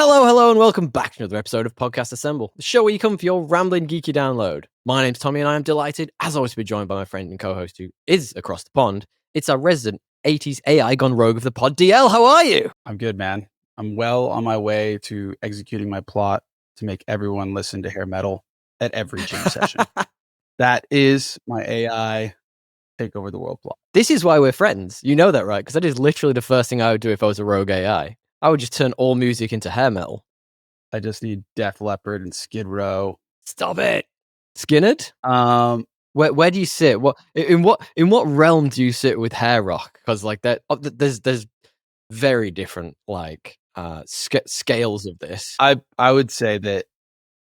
Hello, and welcome back to another episode of Podcast Assemble, the show where you come for your rambling geeky download. My name's Tommy, and I am delighted, as always, to be joined by my friend and co-host who is across the pond. It's our resident 80s AI gone rogue of the pod, DL. How are you? I'm good, man. I'm well on my way to executing my plot to make everyone listen to hair metal at every gym session. That is my AI take over the world plot. This is why we're friends. You know that, right? Because that is literally the first thing I would do if I was a rogue AI. I would just turn all music into hair metal. I just need Def Leppard and Skid Row. Stop it, Skinnerd. Where do you sit? In what realm do you sit with hair rock? Because like that, there's very different like scales of this. I would say that.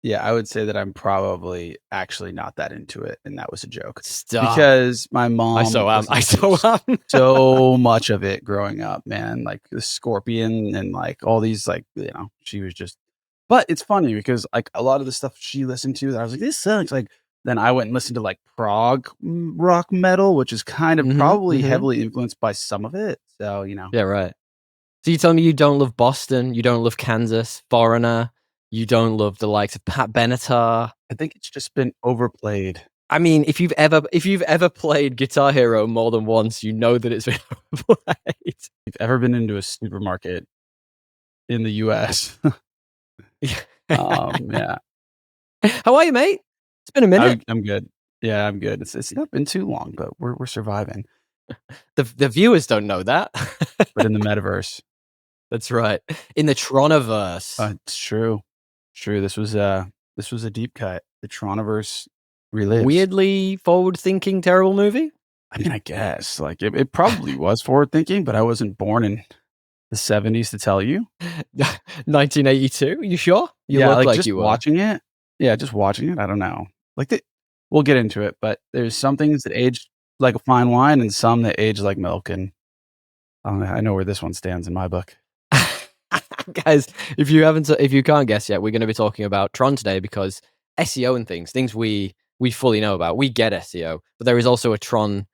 Yeah, I would say that I'm probably actually not that into it, and that was a joke. Stop. Because my mom, I so am. so much of it growing up, man. Like the Scorpion and like all these, like she was just. But it's funny because like a lot of the stuff she listened to, that I was like, this sucks. Like then I went and listened to like prog rock metal, which is kind of probably heavily influenced by some of it. So Yeah, right. So you tell me you don't love Boston, you don't love Kansas, Foreigner. You don't love the likes of Pat Benatar. I think it's just been overplayed. I mean, if you've ever played Guitar Hero more than once, you know that it's been overplayed. If you've ever been into a supermarket in the US. Yeah. How are you, mate? It's been a minute. I'm good. Yeah, I'm good. It's not been too long, but we're surviving. The viewers don't know that. But in the metaverse. That's right. In the Troniverse. It's true. True. This was a deep cut. The Troniverse relives. Weirdly forward-thinking, terrible movie. I mean, I guess like it probably was forward-thinking, but I wasn't born in the 70s to tell you. 1982. You sure? You look like just you were. watching it. Yeah, just watching it. I don't know. Like we'll get into it, but there's some things that age like a fine wine, and some that age like milk. And I know where this one stands in my book. Guys, if you can't guess yet, we're going to be talking about Tron today because SEO and things we fully know about. We get SEO, but there is also a Tron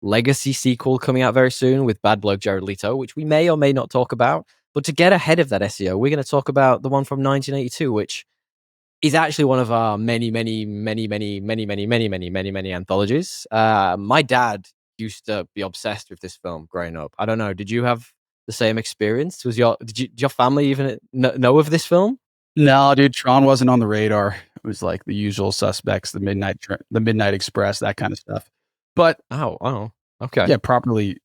Legacy sequel coming out very soon with bad bloke Jared Leto, which we may or may not talk about. But to get ahead of that SEO, we're going to talk about the one from 1982, which is actually one of our many anthologies. My dad used to be obsessed with this film growing up. I don't know. Did you have the same experience? Did your family even know of this film? No, dude, Tron wasn't on the radar. It was like the usual suspects, the Midnight Express, that kind of stuff. But oh, okay, yeah, properly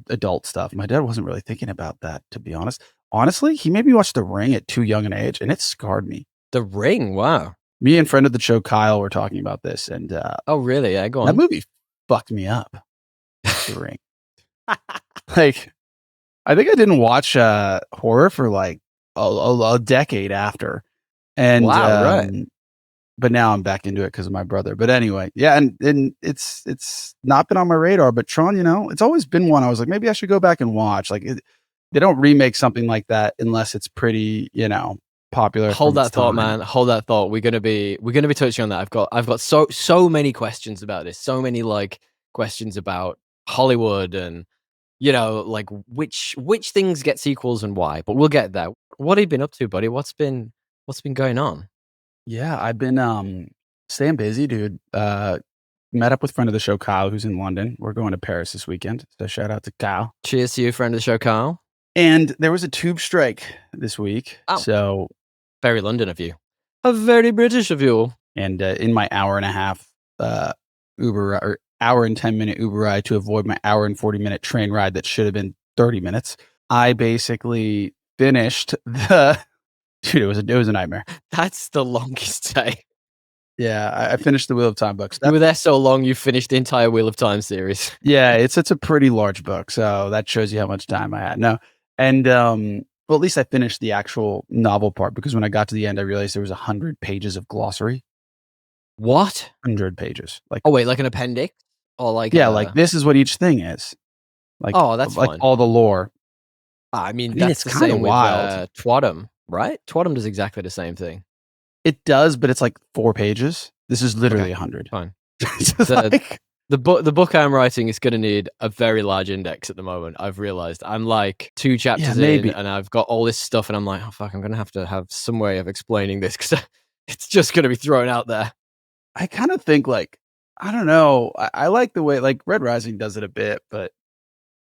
adult stuff. My dad wasn't really thinking about that, to be honest. Honestly, he made me watch The Ring at too young an age, and it scarred me. The Ring, wow. Me and friend of the show Kyle were talking about this, and oh really? Yeah, go on. That movie fucked me up. The Ring, like. I think I didn't watch horror for like a decade after. And wow, right. But now I'm back into it because of my brother. But anyway, yeah, and it's not been on my radar. But Tron, it's always been one I was like, maybe I should go back and watch. Like they don't remake something like that unless it's pretty, popular. Hold that thought, man. Hold that thought. We're gonna be touching on that. I've got so many questions about this. So many like questions about Hollywood and like which things get sequels and why, but we'll get there. What have you been up to, buddy? What's been going on? Yeah, I've been staying busy, dude. Met up with friend of the show, Kyle, who's in London. We're going to Paris this weekend. So shout out to Kyle. Cheers to you, friend of the show, Kyle. And there was a tube strike this week. Oh, so very London of you. A very British of you. And in my hour and a half Uber or hour and 10-minute Uber ride to avoid my hour and 40-minute train ride that should have been 30 minutes. I basically finished dude, it was a nightmare. That's the longest day. Yeah, I finished the Wheel of Time books. You were there so long, you finished the entire Wheel of Time series. Yeah, it's a pretty large book, so that shows you how much time I had. No, and well, at least I finished the actual novel part because when I got to the end, I realized there was 100 pages of glossary. What? 100 pages. Like, oh wait, like an appendix? Or like like this is what each thing is. Like, oh, that's like fine. All the lore. I mean that's the same wild. With Twadum, right? Twadum does exactly the same thing. It does, but it's like 4 pages. This is literally 100. Fine. The book I'm writing is going to need a very large index at the moment. I've realized I'm like 2 chapters in, maybe. and I've got all this stuff, and I'm like, oh fuck, I'm going to have some way of explaining this because it's just going to be thrown out there. I kind of think like I don't know. I like the way like Red Rising does it a bit, but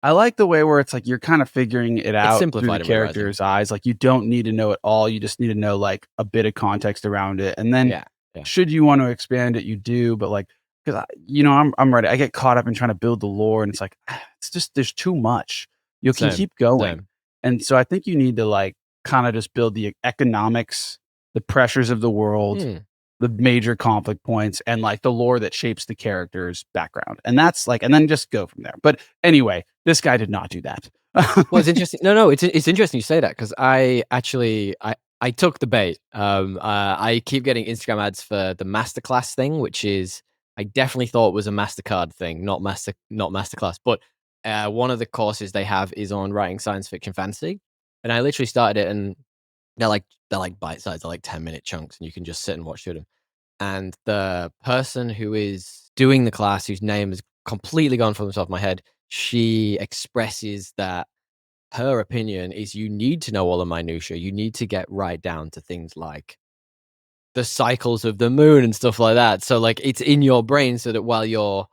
I like the way where it's like you're kind of figuring it It's out through the simplified in Red Rising. character's eyes. Like you don't need to know it all. You just need to know like a bit of context around it. And then Yeah, yeah. should you want to expand it, you do. But like, because I'm ready. I get caught up in trying to build the lore, and it's like it's just there's too much. You can Same, keep going, same. and so I think you need to like kind of just build the economics, the pressures of the world, Hmm. the major conflict points, and like the lore that shapes the character's background. And that's like, and then just go from there. But anyway, this guy did not do that. Well, it's interesting. No, it's interesting you say that because I actually I took the bait. I keep getting Instagram ads for the masterclass thing, which is I definitely thought was a Mastercard thing, not masterclass. But one of the courses they have is on writing science fiction fantasy, and I literally started it, and they're like bite sized, they're like 10-minute chunks, and you can just sit and watch through them. And the person who is doing the class, whose name has completely gone from the top of my head, she expresses that her opinion is you need to know all the minutiae. You need to get right down to things like the cycles of the moon and stuff like that. So like it's in your brain so that while you're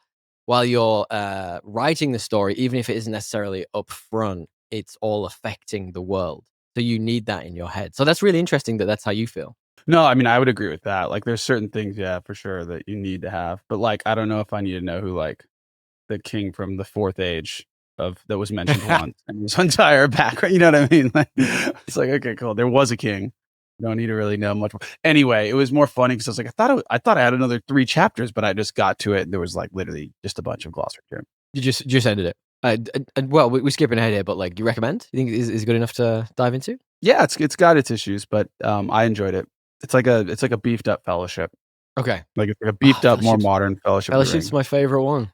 writing the story, even if it isn't necessarily up front, it's all affecting the world. So you need that in your head. So that's really interesting that that's how you feel. No, I mean, I would agree with that. Like, there's certain things, yeah, for sure, that you need to have. But like, I don't know if I need to know who like the king from the fourth age of that was mentioned once and his entire background. You know what I mean? Like, it's like, okay, cool. There was a king. You don't need to really know much more. Anyway, it was more funny because I was like, I thought I had another 3 chapters, but I just got to it. And there was like literally just a bunch of glossary terms. You just ended it. And well, we're skipping ahead here, but like, you recommend? You think is good enough to dive into? Yeah, it's got its issues, but I enjoyed it. It's like a beefed up Fellowship. Okay. Like it's like a beefed up, more Fellowship's modern Fellowship of the Fellowship's Ring. my favorite one.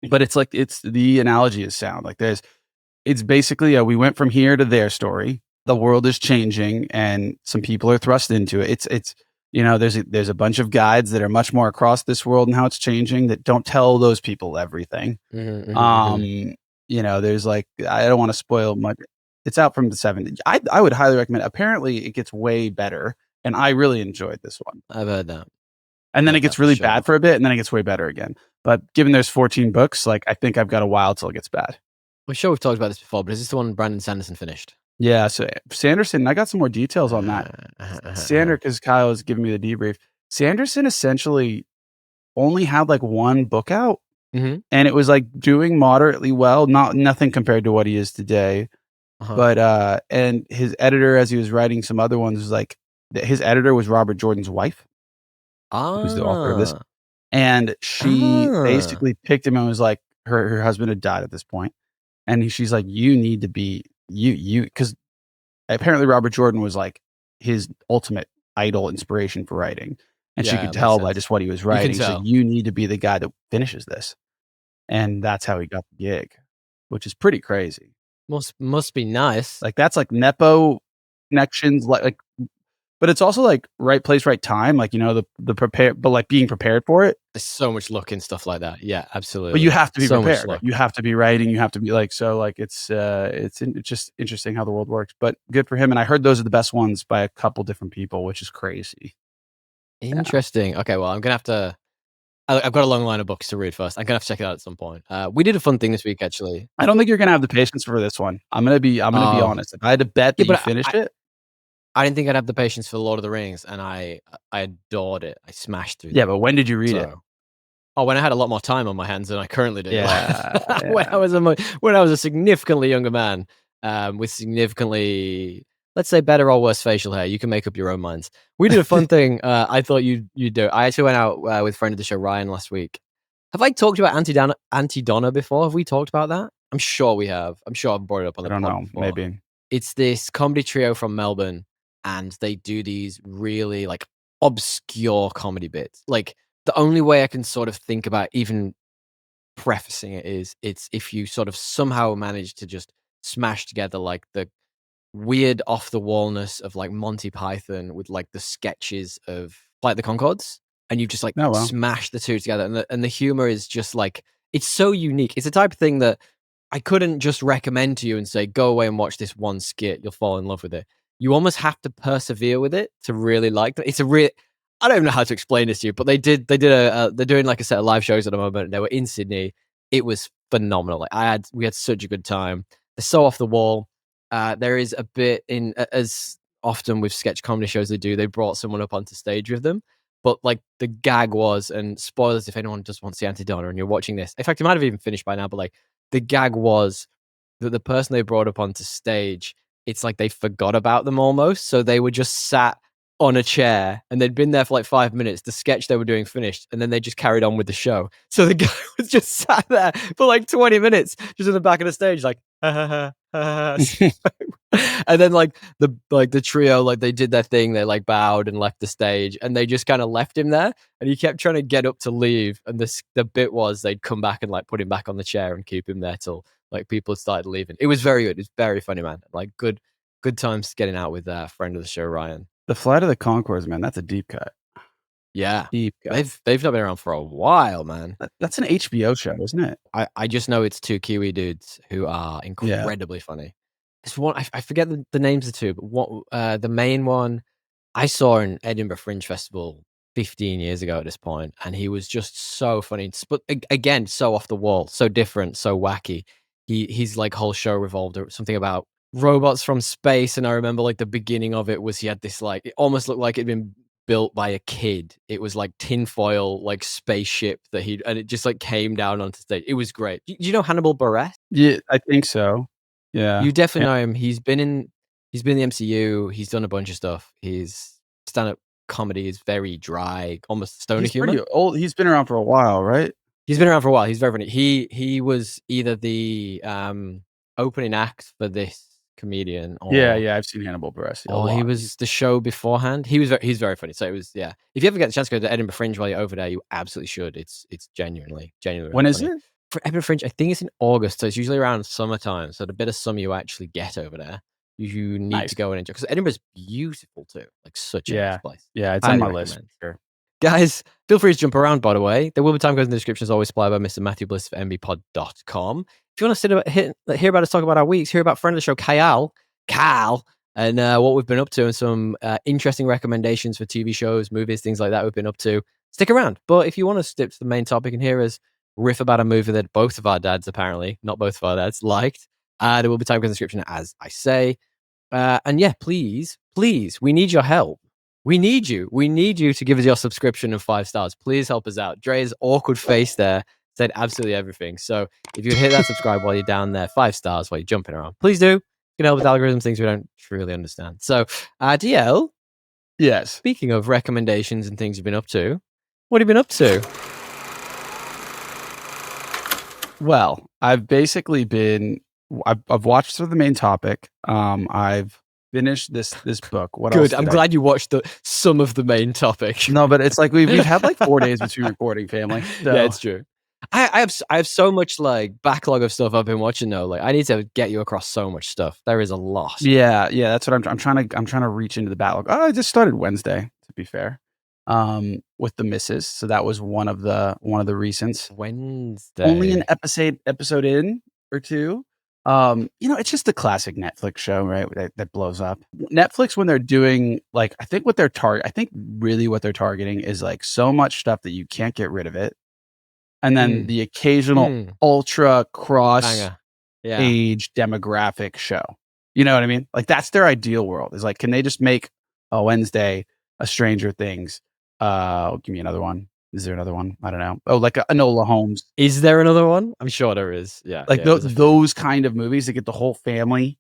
But it's like it's the analogy is sound. Like it's basically we went from here to their story. The world is changing, and some people are thrust into it. It's there's a bunch of guides that are much more across this world and how it's changing that don't tell those people everything. There's like I don't want to spoil much. It's out from the 70s. I would highly recommend. Apparently, it gets way better, and I really enjoyed this one. I've heard that. And then it gets really sure. bad for a bit, and then it gets way better again. But given there's 14 books, like I think I've got a while till it gets bad. I'm sure we've talked about this before, but is this the one Brandon Sanderson finished? Yeah, so Sanderson, I got some more details on that. Because Kyle was giving me the debrief. Sanderson essentially only had like 1 book out, and it was like doing moderately well, nothing compared to what he is today. But and his editor, as he was writing some other ones, was like his editor was Robert Jordan's wife, who's the author of this, and she basically picked him and was like her husband had died at this point, and she's like, you need to be you because apparently Robert Jordan was like his ultimate idol inspiration for writing, and she could tell by just what he was writing. She's like, you need to be the guy that finishes this, and that's how he got the gig, which is pretty crazy. Must be nice. Like that's like nepo connections, like but it's also like right place, right time. Like the prepare, but like being prepared for it. There's so much luck in stuff like that. Yeah, absolutely. But you have to be prepared. Right? You have to be writing. You have to be like so. Like it's just interesting how the world works. But good for him. And I heard those are the best ones by a couple different people, which is crazy. Interesting. Yeah. Okay, well, I'm gonna have to. I've got a long line of books to read first. I'm gonna have to check it out at some point. We did a fun thing this week, actually. I don't think you're gonna have the patience for this one. I'm gonna be honest. If I had to bet that you finished it, I didn't think I'd have the patience for Lord of the Rings, and I adored it. I smashed through. Yeah, but when did you read it? Oh, when I had a lot more time on my hands than I currently do. Yeah, when I was a significantly younger man, with significantly, let's say, better or worse facial hair. You can make up your own minds. We did a fun thing. I thought you'd do. I actually went out with friend of the show Ryan last week. Have I talked about Aunty Donna before? Have we talked about that? I'm sure we have. I'm sure I've brought it up on the pod. I don't know. Before. Maybe. It's this comedy trio from Melbourne, and they do these really like obscure comedy bits. Like the only way I can sort of think about even prefacing it is it's if you sort of somehow manage to just smash together like the weird off the wallness of like Monty Python with like the sketches of like the Conchords. and you've just like Oh, wow. smashed the two together, and the humor is just like, it's so unique. It's the type of thing that I couldn't just recommend to you and say, go away and watch this one skit, you'll fall in love with it. You almost have to persevere with it to really like it. It's a real, I don't even know how to explain this to you, but they're doing like a set of live shows at the moment, and they were in Sydney. It was phenomenal. Like we had such a good time. They're so off the wall. There is a bit in, as often with sketch comedy shows they brought someone up onto stage with them. But like the gag was, and spoilers if anyone just wants to see Aunty Donna and you're watching this. In fact, it might have even finished by now, but like the gag was that the person they brought up onto stage, it's like they forgot about them almost. So they were just sat on a chair and they'd been there for like 5 minutes. The sketch they were doing finished, and then they just carried on with the show. So the guy was just sat there for like 20 minutes, just in the back of the stage, like, ha, ha, ha, ha, ha. And then like the trio, like they did their thing, they like bowed and left the stage, and they just kind of left him there, and he kept trying to get up to leave, and the bit was they'd come back and like put him back on the chair and keep him there till like people started leaving. It was very good. It's very funny, man. Like good times getting out with friend of the show, Ryan. The Flight of the Conchords, man, that's a deep cut. Yeah, Deep cut. they've not been around for a while, man. That's an HBO show, isn't it? I just know it's two Kiwi dudes who are incredibly funny. There's one, I forget the names of the two, but what the main one I saw in Edinburgh Fringe Festival 15 years ago at this point, and he was just so funny. But again, so off the wall, so different, so wacky. His like whole show revolved around something about robots from space, and I remember like the beginning of it was he had this like, it almost looked like it'd been built by a kid. It was like tinfoil like spaceship that and it just like came down onto stage. It was great. Do you know Hannibal Buress? Yeah, I think so. Yeah. You definitely know him. He's been in the MCU. He's done a bunch of stuff. His stand-up comedy is very dry, almost stoner He's humor. pretty old. He's been around for a while, right? He's been around for a while. He's very funny. He was either the opening act for this comedian, or Yeah, I've seen Hannibal Buress. or he was the show beforehand. He's very funny. So it was, yeah. If you ever get the chance to go to Edinburgh Fringe while you're over there, you absolutely should. It's genuinely When is funny. it? For Edinburgh Fringe, I think it's in August, so it's usually around summertime. So the bit of summer you actually get over there, you need to go and enjoy, because Edinburgh's beautiful too, like such a nice place. Yeah, it's Highly on my list. recommend. Sure. Guys, feel free to jump around, by the way. There will be time codes in the description, as always, supplied by Mr. Matthew Bliss of mbpod.com. If you want to hear about us talk about our weeks, hear about friend of the show, Kyle, and what we've been up to, and some interesting recommendations for TV shows, movies, things like that we've been up to, stick around. But if you want to skip to the main topic and hear us riff about a movie that both of our dads, apparently, not both of our dads, liked, there will be time codes in the description, as I say. And yeah, please, we need your help. We need you to give us your subscription and 5 stars. Please help us out. Dre's awkward face there said absolutely everything. So if you hit that subscribe while you're down there, 5 stars while you're jumping around, please do. You can help with algorithms, things we don't truly understand. So, DL. Yes. Speaking of recommendations and things you've been up to, what have you been up to? Well, I've basically been. I've watched through the main topic. I've finished this book. What Good. else? I'm glad you watched some of the main topic. No, but it's like we've had like 4 days between recording, family. So. Yeah, it's true. I have so much like backlog of stuff I've been watching though. Like I need to get you across so much stuff. There is a lot. Yeah. That's what I'm trying to reach into the backlog. Oh, I just started Wednesday, to be fair. With the misses. So that was one of the recents. Wednesday. Only an episode in or two. It's just a classic Netflix show, right? That blows up. Netflix, when they're doing like, I think what they're targeting is like so much stuff that you can't get rid of it. And then the occasional ultra cross age demographic show. You know what I mean? Like that's their ideal world. Is like, can they just make a Wednesday, a Stranger Things? Give me another one. Is there another one? I don't know. Oh, like Enola Holmes. Is there another one? I'm sure there is. Yeah. Like those kind of movies that get the whole family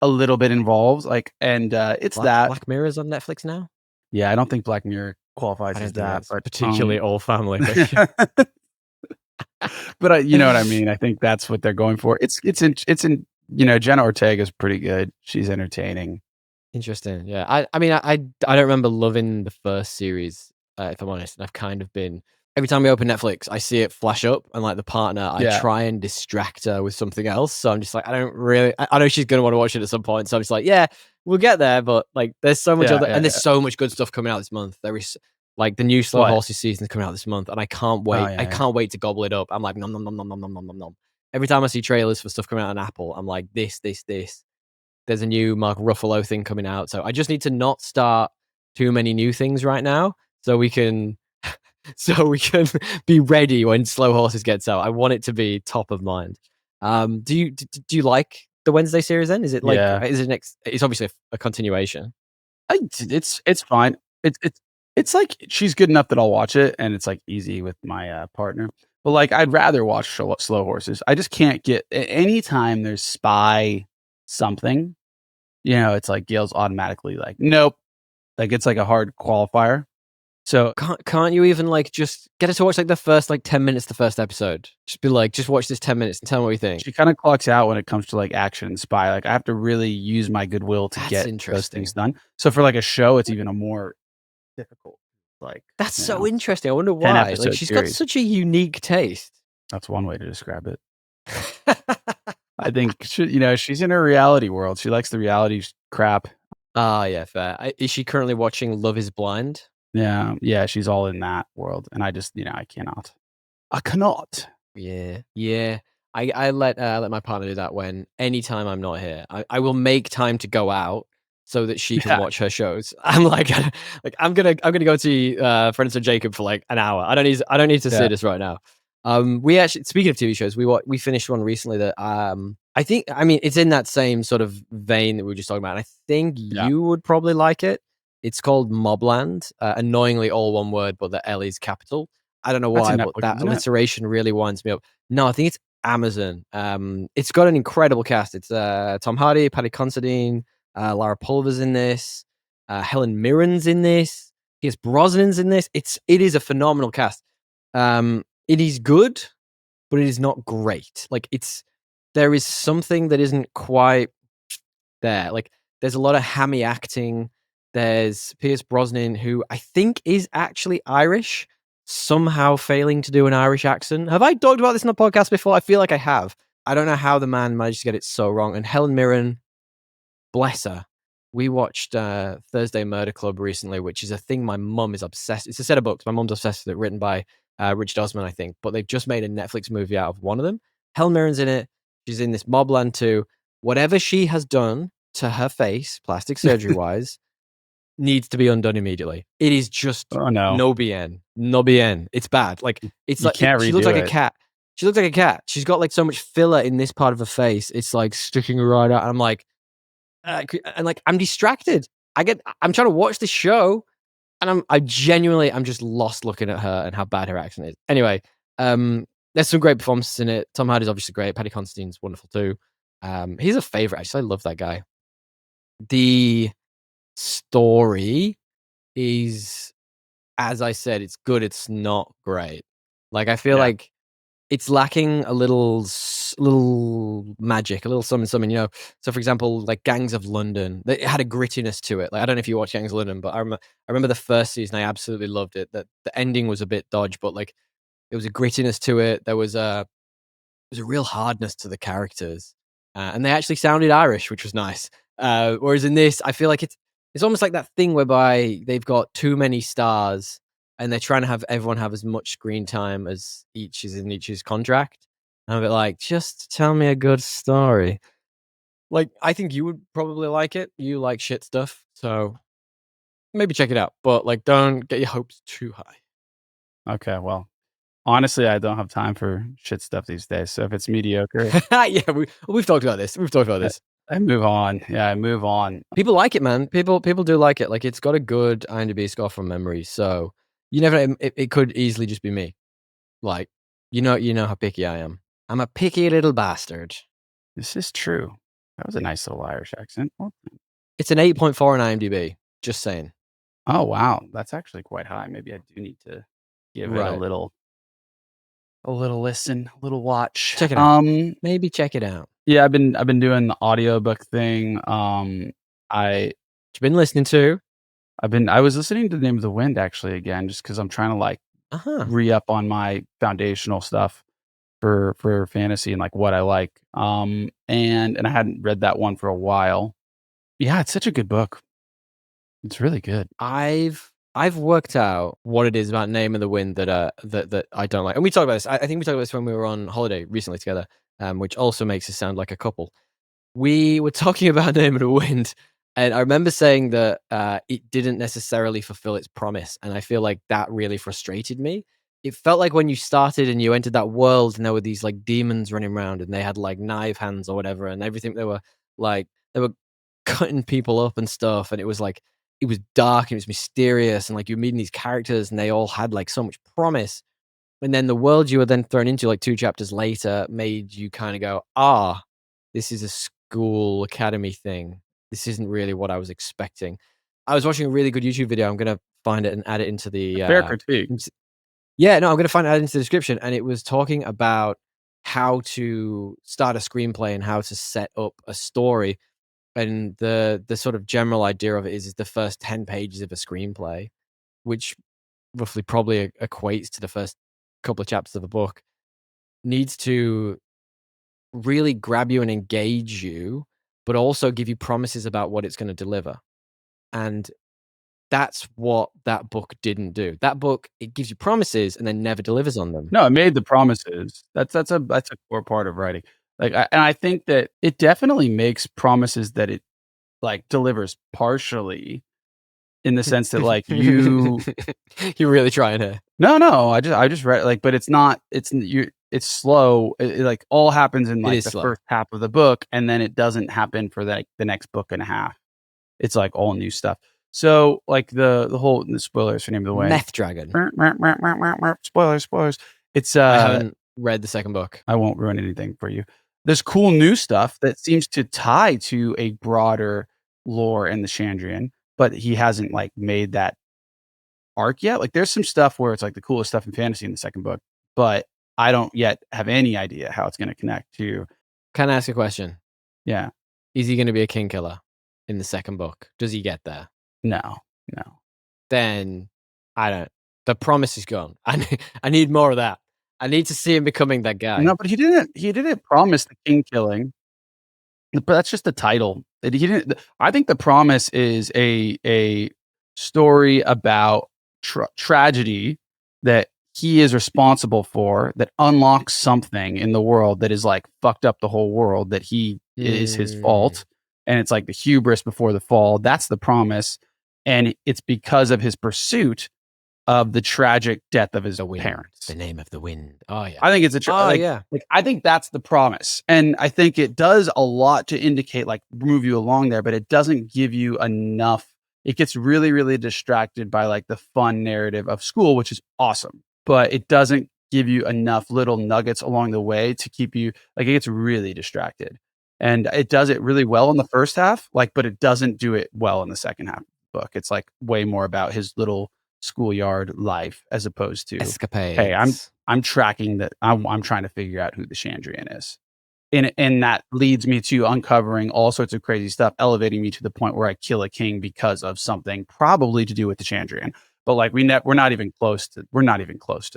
a little bit involved. Like, and it's Black Mirror's on Netflix now. Yeah, I don't think Black Mirror qualifies as that, but particularly all family. But you know what I mean. I think that's what they're going for. It's in Jenna Ortega's pretty good. She's entertaining. Interesting. Yeah. I mean I don't remember loving the first series, if I'm honest. And I've kind of been, every time we open Netflix, I see it flash up, and like the partner, I try and distract her with something else. So I'm just like, I know she's gonna want to watch it at some point. So I'm just like, yeah, we'll get there. But like, there's so much and there's so much good stuff coming out this month. Like the new Slow What? Horses season is coming out this month, and I can't Oh, wait. yeah, I yeah. can't wait to gobble it up. I'm like nom nom nom nom nom nom nom nom nom. Every time I see trailers for stuff coming out on Apple, I'm like this. There's a new Mark Ruffalo thing coming out, so I just need to not start too many new things right now, so we can be ready when Slow Horses gets out. I want it to be top of mind. Do you like the Wednesday series? Then is it like Yeah. is it next? It's obviously a continuation. It's fine. It's like she's good enough that I'll watch it, and it's like easy with my partner. But like I'd rather watch Slow Horses. I just can't get anytime there's spy something. It's like Gail's automatically like, nope. Like it's like a hard qualifier. So Can't you even like just get her to watch like the first like 10 minutes, the first episode? Just be like, just watch this 10 minutes and tell me what you think. she kind of clocks out when it comes to like action and spy. Like I have to really use my goodwill to That's get those interesting. things done. So for like a show, it's even a more difficult. Like That's so interesting. I wonder 10 why. Like episode she's got series. such a unique taste. That's one way to describe it. I think she's in her reality world. She likes the reality crap. Ah, yeah, fair. Is she currently watching Love Is Blind? Yeah, she's all in that world, and I just, I cannot. I cannot. Yeah. I let my partner do that when anytime I'm not here. I will make time to go out so that she can Yeah. watch her shows. I'm like I'm gonna go see Friends of Jacob for like an hour. I don't need to see this right now. We actually, speaking of TV shows, we finished one recently that I think, I mean, it's in that same sort of vein that we were just talking about. And I think you would probably like it. It's called MobLand. Annoyingly, all one word, but the L is capital. I don't know That's why, in but Netflix, that isn't it? alliteration really winds me up. No, I think it's Amazon. It's got an incredible cast. It's Tom Hardy, Paddy Considine, Lara Pulver's in this, Helen Mirren's in this, Pierce Brosnan's in this. It is a phenomenal cast. It is good, but it is not great. Like there is something that isn't quite there. Like there's a lot of hammy acting. There's Pierce Brosnan, who I think is actually Irish, somehow failing to do an Irish accent. Have I talked about this in the podcast before? I feel like I have. I don't know how the man managed to get it so wrong. And Helen Mirren, bless her. We watched Thursday Murder Club recently, which is a thing my mum is obsessed. It's a set of books. My mum's obsessed with it, written by Richard Osman, I think. But they've just made a Netflix movie out of one of them. Helen Mirren's in it. She's in this MobLand too. Whatever she has done to her face, plastic surgery wise, needs to be undone immediately. It is just no bien. It's bad. Like it's like she looks like a cat. She looks like a cat. She's got like so much filler in this part of her face. It's like sticking right out. And I'm like, I'm distracted. I'm trying to watch the show, and I'm just lost looking at her and how bad her accent is. Anyway, there's some great performances in it. Tom Hardy's obviously great. Paddy Considine's wonderful too. He's a favorite. Actually, I love that guy. The story is, as I said, it's good. It's not great. Like I feel like it's lacking a little magic, a little something. So for example, like Gangs of London, it had a grittiness to it. Like I don't know if you watch Gangs of London, but I remember the first season. I absolutely loved it. That the ending was a bit dodge, but like it was a grittiness to it. There was a real hardness to the characters, and they actually sounded Irish, which was nice. Whereas in this, I feel like it's almost like that thing whereby they've got too many stars and they're trying to have everyone have as much screen time as each is in each's contract. And I'm a bit like, just tell me a good story. Like, I think you would probably like it. You like shit stuff, so maybe check it out. But like, don't get your hopes too high. Okay, well, honestly, I don't have time for shit stuff these days. So if it's mediocre, yeah, we've talked about this. I move on. Yeah, I move on. People like it, man. People do like it. Like it's got a good IMDb score from memory, so you never know. It could easily just be me. Like you know how picky I am. I'm a picky little bastard. This is true. That was a nice little Irish accent. It's an 8.4 on IMDb. Just saying. Oh wow, that's actually quite high. Maybe I do need to give it a little listen, a little watch. Check it out. Maybe check it out. Yeah, I've been doing the audiobook thing. You've been listening to? I was listening to The Name of the Wind actually again, just because I'm trying to like re-up on my foundational stuff for fantasy and like what I like. And I hadn't read that one for a while. Yeah, it's such a good book. It's really good. I've I've worked out what it is about Name of the Wind that I don't like. And we talked about this. I think we talked about this when we were on holiday recently together, which also makes us sound like a couple. We were talking about Name of the Wind, and I remember saying that it didn't necessarily fulfill its promise, and I feel like that really frustrated me. It felt like when you started and you entered that world, and there were these like demons running around, and they had like knife hands or whatever, and everything. They were cutting people up and stuff, and it was like it was dark and it was mysterious, and like you're meeting these characters, and they all had like so much promise. And then the world you were then thrown into like 2 chapters later made you kind of go, this is a school academy thing. This isn't really what I was expecting. I was watching a really good YouTube video. I'm gonna find it and add it into the Fair critique. yeah, no, I'm gonna find it, add it into the description. And it was talking about how to start a screenplay and how to set up a story. And the sort of general idea of it is the first 10 pages of a screenplay, which roughly probably equates to the first couple of chapters of a book, needs to really grab you and engage you, but also give you promises about what it's going to deliver. And that's what that book didn't do. That book, it gives you promises and then never delivers on them. No, it made the promises. That's a core part of writing. Like, and I think that it definitely makes promises that it like delivers partially, in the sense that like you're really trying here. No, I just read like, but it's not. It's slow. It like all happens in like the slow. first half of the book, and then it doesn't happen for like the next book and a half. It's like all new stuff. So like the whole the spoilers for Name of the Wind. Meth Dragon. Spoilers. It's I haven't read the second book. I won't ruin anything for you. There's cool new stuff that seems to tie to a broader lore in the Chandrian, but he hasn't like made that arc yet. Like there's some stuff where it's like the coolest stuff in fantasy in the second book, but I don't yet have any idea how it's going to connect to. Can I ask a question? Yeah. Is he going to be a king killer in the second book? Does he get there? No. Then I don't. The promise is gone. I need more of that. I need to see him becoming that guy. No, but he didn't promise the king killing. But that's just the title. He didn't. I think the promise is a story about tragedy that he is responsible for, that unlocks something in the world that is like fucked up the whole world, that he is his fault. And it's like the hubris before the fall. That's the promise. And it's because of his pursuit of the tragic death of his parents. The Name of the Wind. Oh yeah. I think it's yeah. Like I think that's the promise, and I think it does a lot to indicate, like, move you along there, but it doesn't give you enough. It gets really, really distracted by like the fun narrative of school, which is awesome, but it doesn't give you enough little nuggets along the way to keep you like. It gets really distracted, and it does it really well in the first half, like, but it doesn't do it well in the second half of the book. It's like way more about his little schoolyard life as opposed to escapades. Hey, I'm tracking that. I'm trying to figure out who the Chandrian is, and that leads me to uncovering all sorts of crazy stuff, elevating me to the point where I kill a king because of something probably to do with the Chandrian. But like we're not even close to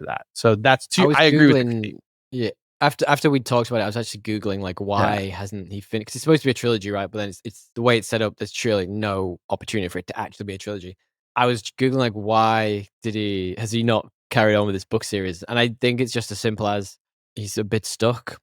that. So that's too. I agree with you. Yeah. After we talked about it, I was actually Googling like why hasn't he finished? Because it's supposed to be a trilogy, right? But then it's the way it's set up. There's truly no opportunity for it to actually be a trilogy. I was Googling like why has he not carried on with this book series? And I think it's just as simple as he's a bit stuck.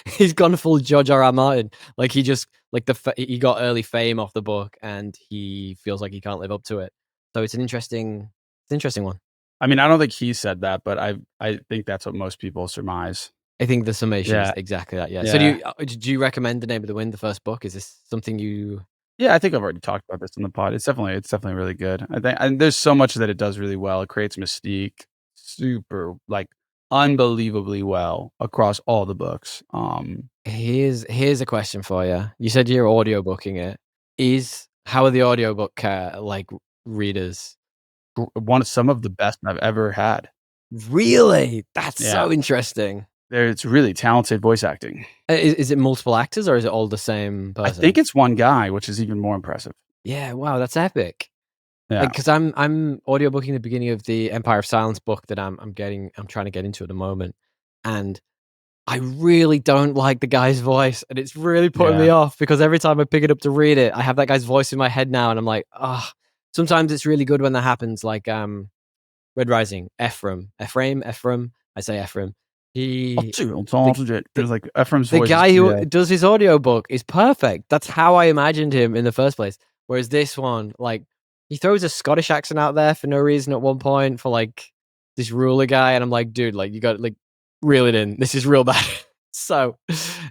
He's gone full George R.R. Martin. Like he just like he got early fame off the book, and he feels like he can't live up to it. So it's an interesting one. I mean, I don't think he said that, but I think that's what most people surmise. I think the summation is exactly that. Yeah. So do you recommend The Name of the Wind, the first book? Is this something you? Yeah, I think I've already talked about this in the pod. It's definitely really good. I think, and there's so much that it does really well. It creates mystique, super like unbelievably well across all the books. Here's a question for you. You said you're audiobooking it. How are the audiobook like readers? Some of the best I've ever had. Really? That's so interesting. It's really talented voice acting. Is it multiple actors or is it all the same person? I think it's one guy, which is even more impressive. Yeah, wow, that's epic. Yeah, because I'm audiobooking the beginning of the Empire of Silence book that I'm trying to get into at the moment, and I really don't like the guy's voice, and it's really putting me off because every time I pick it up to read it, I have that guy's voice in my head now, and I'm like, sometimes it's really good when that happens, like Red Rising, Ephraim. I say Ephraim. It's legit. It was like Ephraim's The voice. guy who does his audiobook is perfect. That's how I imagined him in the first place. Whereas this one, like, he throws a Scottish accent out there for no reason at one point for like this ruler guy, and I'm like, dude, like, you got like reel it in. This is real bad. So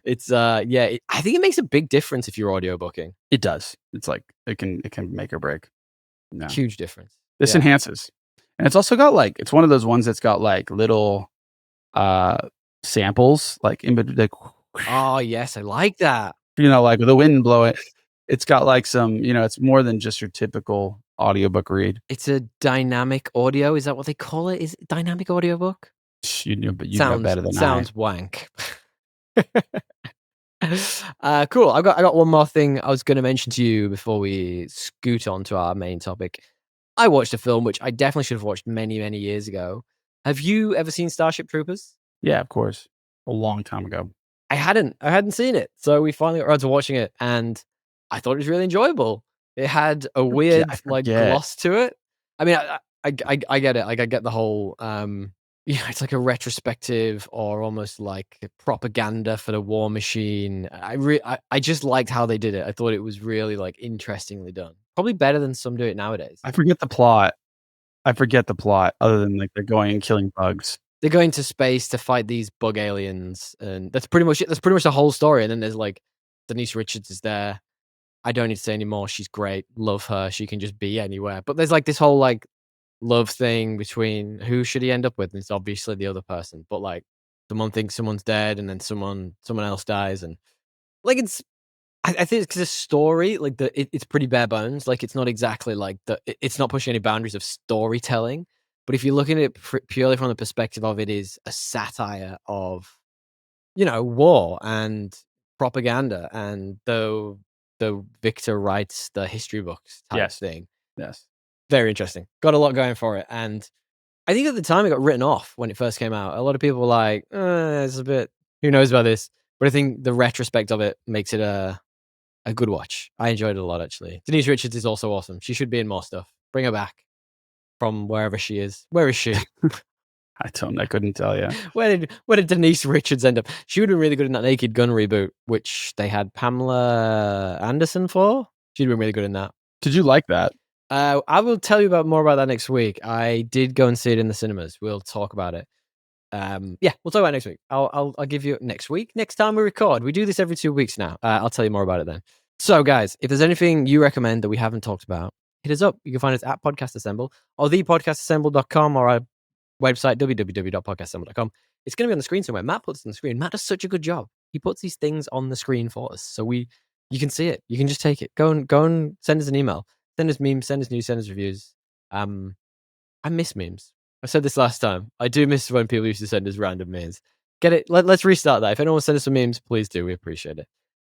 it's I think it makes a big difference if you're audiobooking. It does. It's like it can make or break. No. Huge difference. This enhances. And it's also got like, it's one of those ones that's got like little samples like in like, oh yes, I like that. You know, like with the wind blowing. It's got like some, you know, it's more than just your typical audiobook read. It's a dynamic audio. Is that what they call it? Is it dynamic audiobook? You know better than sounds wank. Cool. I got one more thing I was going to mention to you before we scoot on to our main topic. I watched a film which I definitely should have watched many, many years ago. Have you ever seen Starship Troopers? Yeah, of course. A long time ago. I hadn't seen it, so we finally got around to watching it, and I thought it was really enjoyable. It had a weird like gloss to it. I mean, I get it. Like, I get the whole it's like a retrospective or almost like a propaganda for the war machine. I just liked how they did it. I thought it was really like interestingly done. Probably better than some do it nowadays. I forget the plot. Other than like they're going and killing bugs. They're going to space to fight these bug aliens, and that's pretty much it. That's pretty much the whole story. And then there's like Denise Richards is there. I don't need to say anymore. She's great. Love her. She can just be anywhere. But there's like this whole like love thing between who should he end up with, and it's obviously the other person. But like someone thinks someone's dead, and then someone else dies, and like I think it's because the story, like it's pretty bare bones. Like it's not exactly like it's not pushing any boundaries of storytelling. But if you're looking at it purely from the perspective of it is a satire of, you know, war and propaganda and the Victor writes the history books type thing. Yes. Very interesting. Got a lot going for it. And I think at the time it got written off when it first came out. A lot of people were like, it's a bit, who knows about this? But I think the retrospect of it makes it a good watch. I enjoyed it a lot, actually. Denise Richards is also awesome. She should be in more stuff. Bring her back from wherever she is. Where is she? I couldn't tell you. Where did Denise Richards end up? She would have been really good in that Naked Gun reboot, which they had Pamela Anderson for. She'd been really good in that. Did you like that? I will tell you more about that next week. I did go and see it in the cinemas. We'll talk about it. We'll talk about it next week. I'll give you next week. Next time we record. We do this every 2 weeks now. I'll tell you more about it then. So, guys, if there's anything you recommend that we haven't talked about, hit us up. You can find us at Podcast Assemble or thepodcastassemble.com or our website, www.podcastassemble.com. It's going to be on the screen somewhere. Matt puts it on the screen. Matt does such a good job. He puts these things on the screen for us. So you can see it. You can just take it. Go and send us an email. Send us memes, send us news, send us reviews. I miss memes. I said this last time. I do miss when people used to send us random memes. Get it? Let's restart that. If anyone wants to send us some memes, please do. We appreciate it.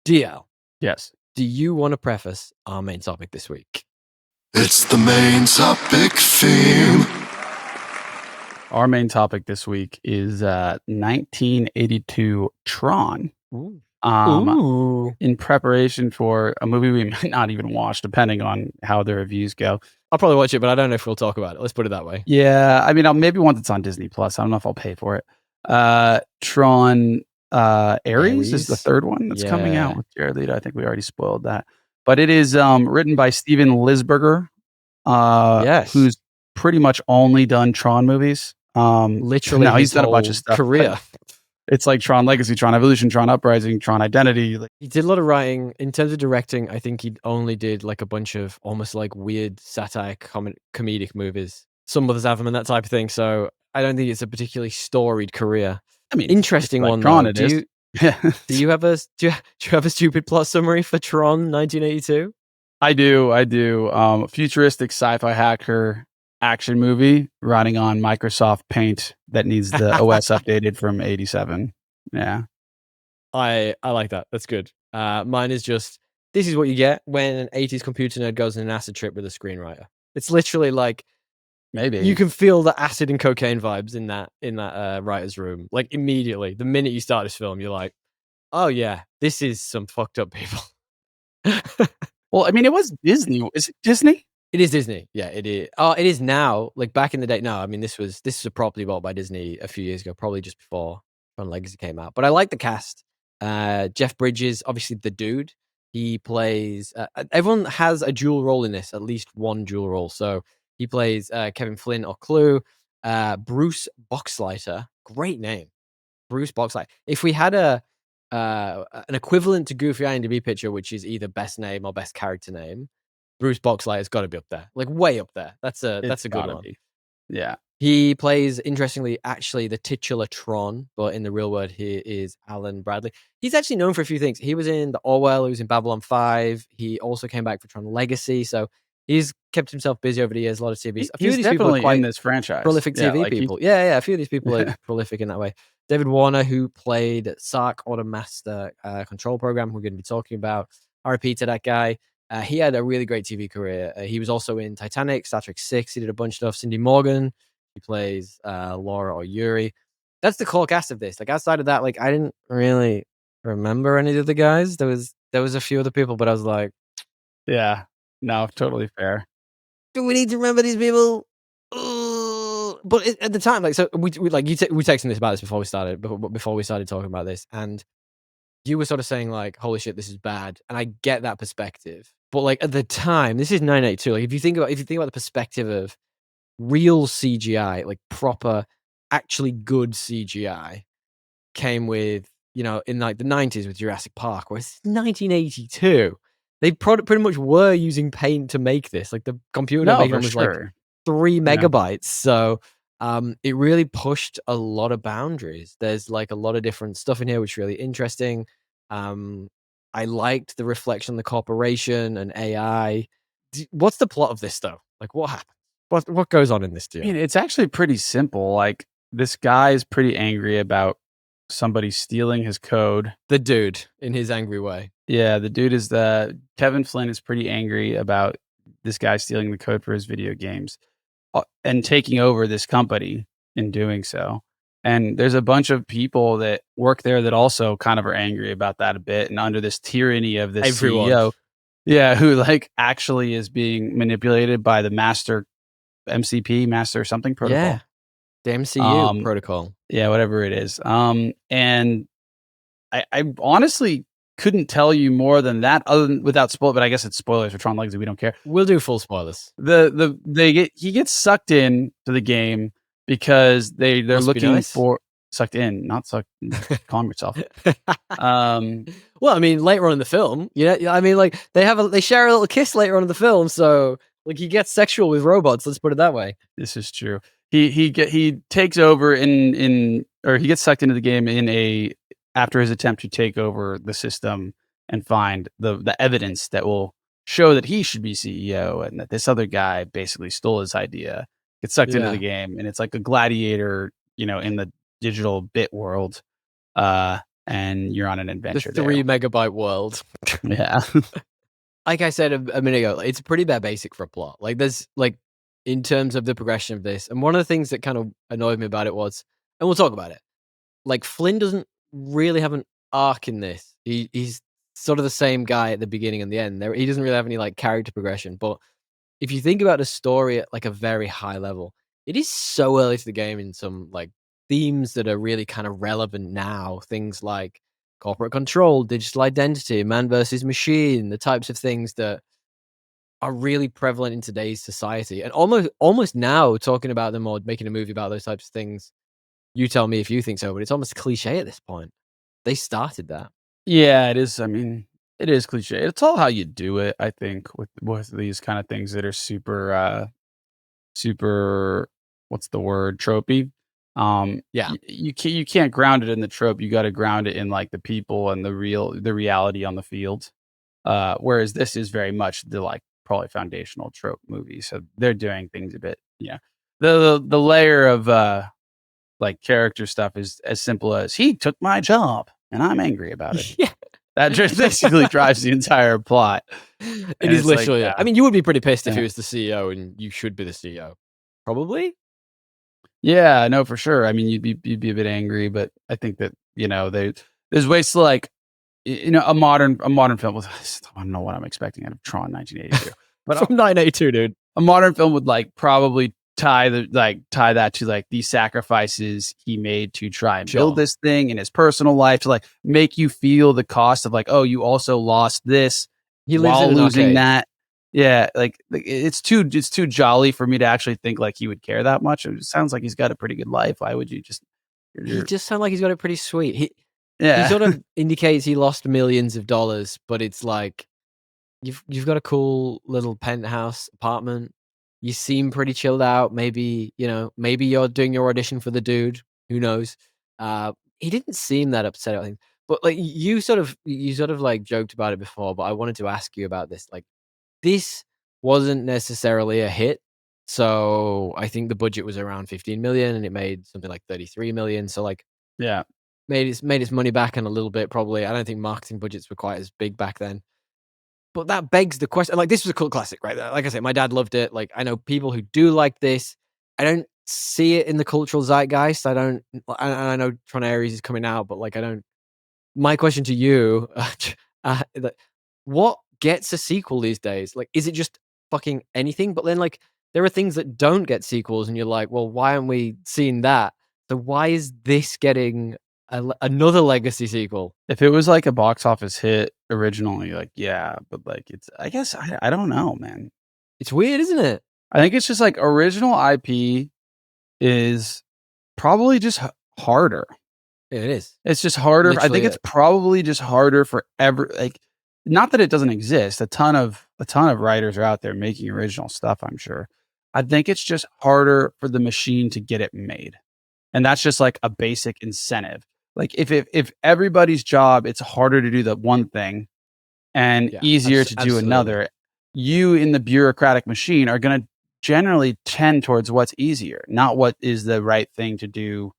DL. Yes. Do you want to preface our main topic this week? It's the main topic theme. Our main topic this week is 1982 Tron. Ooh. In preparation for a movie we might not even watch, depending on how the reviews go. I'll probably watch it, but I don't know if we'll talk about it. Let's put it that way. Yeah, I mean, maybe once it's on Disney Plus. I don't know if I'll pay for it. Tron Ares is the third one that's coming out with Jared Leto. I think we already spoiled that. But it is written by Steven Lisberger, who's pretty much only done Tron movies. Literally, no, he's done a bunch of stuff. Career. It's like Tron Legacy, Tron Evolution, Tron Uprising, Tron Identity. He did a lot of writing. In terms of directing, I think he only did like a bunch of almost like weird satire comedic movies. Some others have them and that type of thing. So I don't think it's a particularly storied career. I mean, interesting one. Tron, though. it is. Do you have a stupid plot summary for Tron 1982? I do. Futuristic sci-fi hacker action movie running on Microsoft Paint that needs the OS updated from 87. Yeah. I like that. That's good. Mine is just, this is what you get when an 80s computer nerd goes on an acid trip with a screenwriter. It's literally like, maybe you can feel the acid and cocaine vibes in that writer's room. Like immediately, the minute you start this film, you're like, oh yeah, this is some fucked up people. Well, I mean, it was Disney. Is it Disney? It is Disney. Yeah, it is. Oh, it is now. Like back in the day. No, I mean this was a property bought by Disney a few years ago, probably just before Tron Legacy came out. But I like the cast. Jeff Bridges, obviously the dude. He plays. Everyone has a dual role in this, at least one dual role. So he plays Kevin Flynn or Clue. Bruce Boxleiter, great name, Bruce Boxleiter. If we had an equivalent to Goofy IMDb picture, which is either best name or best character name, Bruce Boxleiter's got to be up there, like way up there. That's a good one. Yeah. He plays, interestingly, actually the titular Tron, but in the real world, he is Alan Bradley. He's actually known for a few things. He was in The Orwell, he was in Babylon 5. He also came back for Tron Legacy. So he's kept himself busy over the years, a lot of TVs. A few of these people are quite in this franchise. prolific TV people. Yeah, a few of these people are prolific in that way. David Warner, who played Sark Automaster Control Program, we're going to be talking about. RIP to that guy. He had a really great TV career. He was also in Titanic, Star Trek 6. He did a bunch of stuff. Cindy Morgan, he plays Laura or Yuri. That's the core cast of this. Like outside of that, like I didn't really remember any of the guys. There was a few other people, but I was like, yeah, no, totally fair. Do we need to remember these people? But at the time, like, so we like we texted this about this before we started talking about this, and you were sort of saying like, "Holy shit, this is bad," and I get that perspective. But like at the time, this is 1982. Like if you think about the perspective of real CGI, like proper, actually good CGI, came with in like the 90s with Jurassic Park, whereas 1982. They pretty much were using paint to make this. Like the computer making them was like 3 megabytes. So it really pushed a lot of boundaries. There's like a lot of different stuff in here, which is really interesting. I liked the reflection on the corporation and AI. What's the plot of this though? Like what happens? What goes on in this deal? I mean, it's actually pretty simple. Like this guy is pretty angry about somebody stealing his code. The dude in his angry way. Yeah, the dude is Kevin Flynn is pretty angry about this guy stealing the code for his video games and taking over this company in doing so. And there's a bunch of people that work there that also kind of are angry about that a bit and under this tyranny of this CEO. Yeah, who like actually is being manipulated by the master MCP, master something protocol. Yeah. The MCU protocol. Yeah, whatever it is. And I honestly couldn't tell you more than that, other than without spoil. But I guess it's spoilers for Tron Legacy. We don't care. We'll do full spoilers. He gets sucked in to the game because they're looking for sucked in, not sucked. Calm yourself. Well, I mean, later on in the film, I mean, like they share a little kiss later on in the film, so like he gets sexual with robots. Let's put it that way. This is true. He takes over or he gets sucked into the game after his attempt to take over the system and find the evidence that will show that he should be CEO and that this other guy basically stole his idea. Gets sucked into the game, and it's like a gladiator, in the digital bit world. And you're on an adventure. The 3 megabyte world. Yeah. Like I said a minute ago, it's pretty bare basic for a plot. Like there's like in terms of the progression of this, and one of the things that kind of annoyed me about it was, and we'll talk about it. Like Flynn doesn't really have an arc in this. He's sort of the same guy at the beginning and the end. He doesn't really have any like character progression. But if you think about the story at like a very high level, it is so early to the game in some like themes that are really kind of relevant now. Things like corporate control, digital identity, man versus machine, the types of things that are really prevalent in today's society. And almost now talking about them or making a movie about those types of things, you tell me if you think so, but it's almost cliche at this point. They started that. Yeah, it is. I mean, it is cliche. It's all how you do it, I think, with these kind of things that are super, what's the word? Tropey. Yeah. You can't ground it in the trope. You got to ground it in like the people and the reality on the field. Whereas this is very much the like probably foundational trope movie. So they're doing things a bit, the layer of like character stuff is as simple as he took my job and I'm angry about it. Yeah. That just basically drives the entire plot. It is literally. Like, I mean, you would be pretty pissed if he was the CEO and you should be the CEO. Probably. Yeah, no, for sure. I mean, you'd be a bit angry, but I think that there's ways to like a modern film with I don't know what I'm expecting out of Tron 1982, but from 1982, dude. a modern film would like probably tie that to like the sacrifices he made to try and build this thing in his personal life, to like make you feel the cost of like, oh, you also lost this while losing that. Yeah, like it's too jolly for me to actually think like he would care that much. It sounds like he's got a pretty good life. Why would you just? He just sounds like he's got it pretty sweet. He Yeah, sort of indicates he lost millions of dollars, but it's like you've got a cool little penthouse apartment. You seem pretty chilled out. Maybe maybe you're doing your audition for the dude. Who knows? He didn't seem that upset, I think. But like you sort of like joked about it before, but I wanted to ask you about this. Like, this wasn't necessarily a hit. So I think the budget was around 15 million and it made something like 33 million. So like, yeah, made its money back and a little bit, probably. I don't think marketing budgets were quite as big back then. But that begs the question. Like, this was a cult classic, right? Like I said, my dad loved it. Like, I know people who do like this. I don't see it in the cultural zeitgeist. I know Tron Ares is coming out, but like, I don't. My question to you, what gets a sequel these days? Like, is it just fucking anything? But then, like, there are things that don't get sequels, and you're like, well, why aren't we seeing that? So why is this getting another legacy sequel? If it was like a box office hit originally, like, yeah, but like I guess I don't know, man. It's weird, isn't it? I think it's just like original IP is probably just harder. It is. It's just harder. Literally, I think it's probably just harder for like, not that it doesn't exist. A ton of writers are out there making original stuff, I'm sure. I think it's just harder for the machine to get it made. And that's just like a basic incentive. Like if everybody's job, it's harder to do the one thing and easier to do another. You in the bureaucratic machine are going to generally tend towards what's easier, not what is the right thing to do,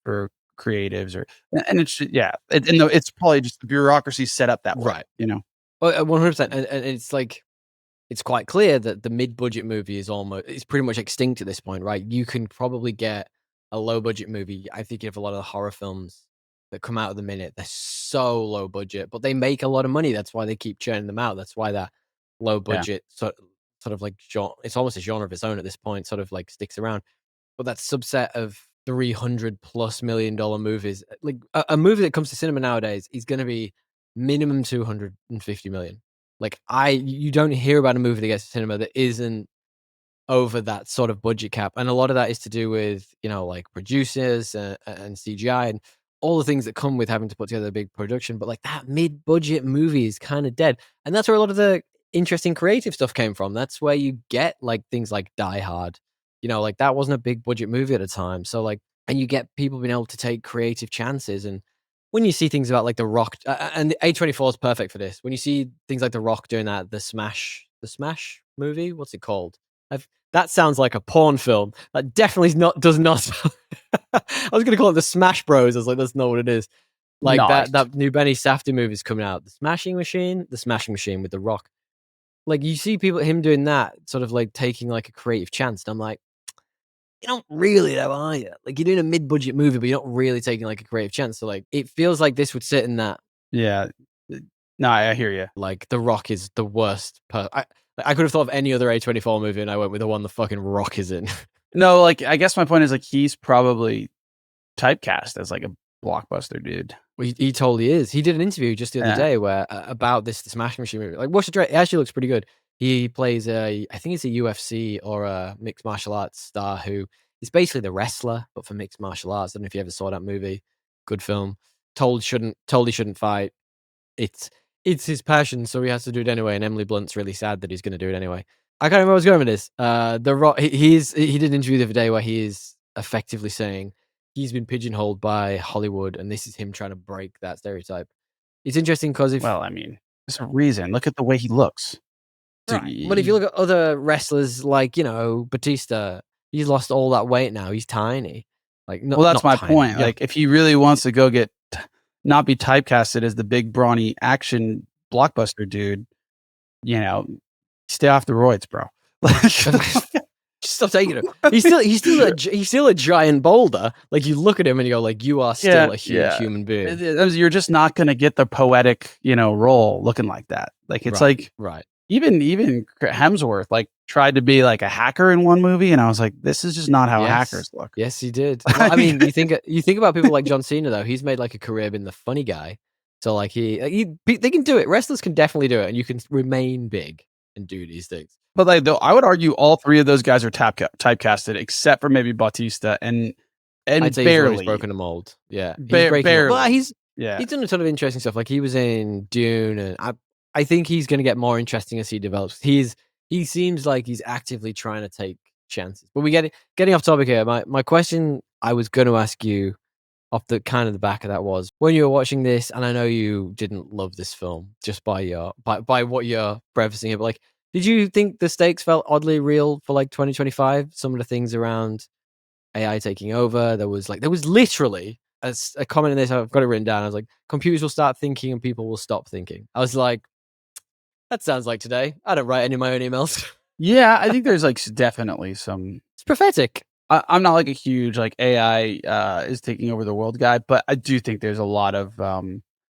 for creatives and it's it's probably just the bureaucracy set up that way, right? 100%. And it's like, it's quite clear that the mid-budget movie it's pretty much extinct at this point, right? You can probably get a low-budget movie. I think of a lot of the horror films that come out at the minute, they're so low budget, but they make a lot of money. That's why they keep churning them out. That's why that low budget sort of like genre, it's almost a genre of its own at this point, sort of like sticks around. But that subset of $300+ million movies, like a movie that comes to cinema nowadays is going to be minimum 250 million. Like, you don't hear about a movie that gets to cinema that isn't over that sort of budget cap. And a lot of that is to do with, like producers and CGI and all the things that come with having to put together a big production. But like, that mid-budget movie is kind of dead. And that's where a lot of the interesting creative stuff came from. That's where you get like things like Die Hard. Like, that wasn't a big budget movie at the time. So like, and you get people being able to take creative chances. And when you see things about like The Rock, and A24 is perfect for this. When you see things like The Rock doing that, the Smash movie, what's it called? That sounds like a porn film. That definitely does not. I was going to call it the Smash Bros. I was like, that's not what it is. Like that new Benny Safdie movie is coming out. The Smashing Machine with The Rock. Like, you see him doing that, sort of like taking like a creative chance. And I'm like, you don't really though, are you? Like, you're doing a mid-budget movie, but you're not really taking like a creative chance. So like, it feels like this would sit in that. Yeah. No, I hear you. Like, The Rock is the worst. I could have thought of any other A24 movie, and I went with the one the fucking Rock is in. No, like, I guess my point is like, he's probably typecast as like a blockbuster dude. Well, he totally is. He did an interview just the other day where about the Smash Machine movie. Like, watch it. It actually looks pretty good. He plays I think it's a UFC or a mixed martial arts star who is basically the wrestler, but for mixed martial arts. I don't know if you ever saw that movie. Good film. Totally shouldn't fight. It's his passion, so he has to do it anyway. And Emily Blunt's really sad that he's going to do it anyway. I can't remember where I was going with this. The Rock, he did an interview the other day where he is effectively saying he's been pigeonholed by Hollywood, and this is him trying to break that stereotype. It's interesting because there's a reason. Look at the way he looks. Right. But if you look at other wrestlers like, Batista, he's lost all that weight now. He's tiny. Like, that's my point. Yeah. Like, if he really wants to go not be typecasted as the big brawny action blockbuster dude, stay off the roids, bro. Stop taking him. He's still a giant boulder. Like, you look at him and you go, like, you are still a huge human being. You're just not going to get the poetic, role looking like that. Like, it's right. Right. Even Hemsworth, like, tried to be like a hacker in one movie, and I was like, this is just not how hackers look. Yes, he did. Well, I mean, you think about people like John Cena though. He's made like a career being the funny guy. So like they can do it. Wrestlers can definitely do it, and you can remain big and do these things. But like, though, I would argue all three of those guys are typecasted, except for maybe Bautista, and I'd say barely he's broken the mold. Yeah, barely. But he's Yeah, he's done a ton of interesting stuff. Like he was in Dune, and I think he's going to get more interesting as he develops. He seems like he's actively trying to take chances. But getting off topic here. My question I was going to ask you off the kind of the back of that was when you were watching this, and I know you didn't love this film just by what you're prefacing it, but like, did you think the stakes felt oddly real for like 2025? Some of the things around AI taking over. There was literally a comment in this. I've got it written down. I was like, computers will start thinking and people will stop thinking. I was like, that sounds like today. I don't write any of my own emails. yeah. I think there's like definitely some. It's prophetic. I'm not like a huge like AI is taking over the world guy, but I do think there's a lot of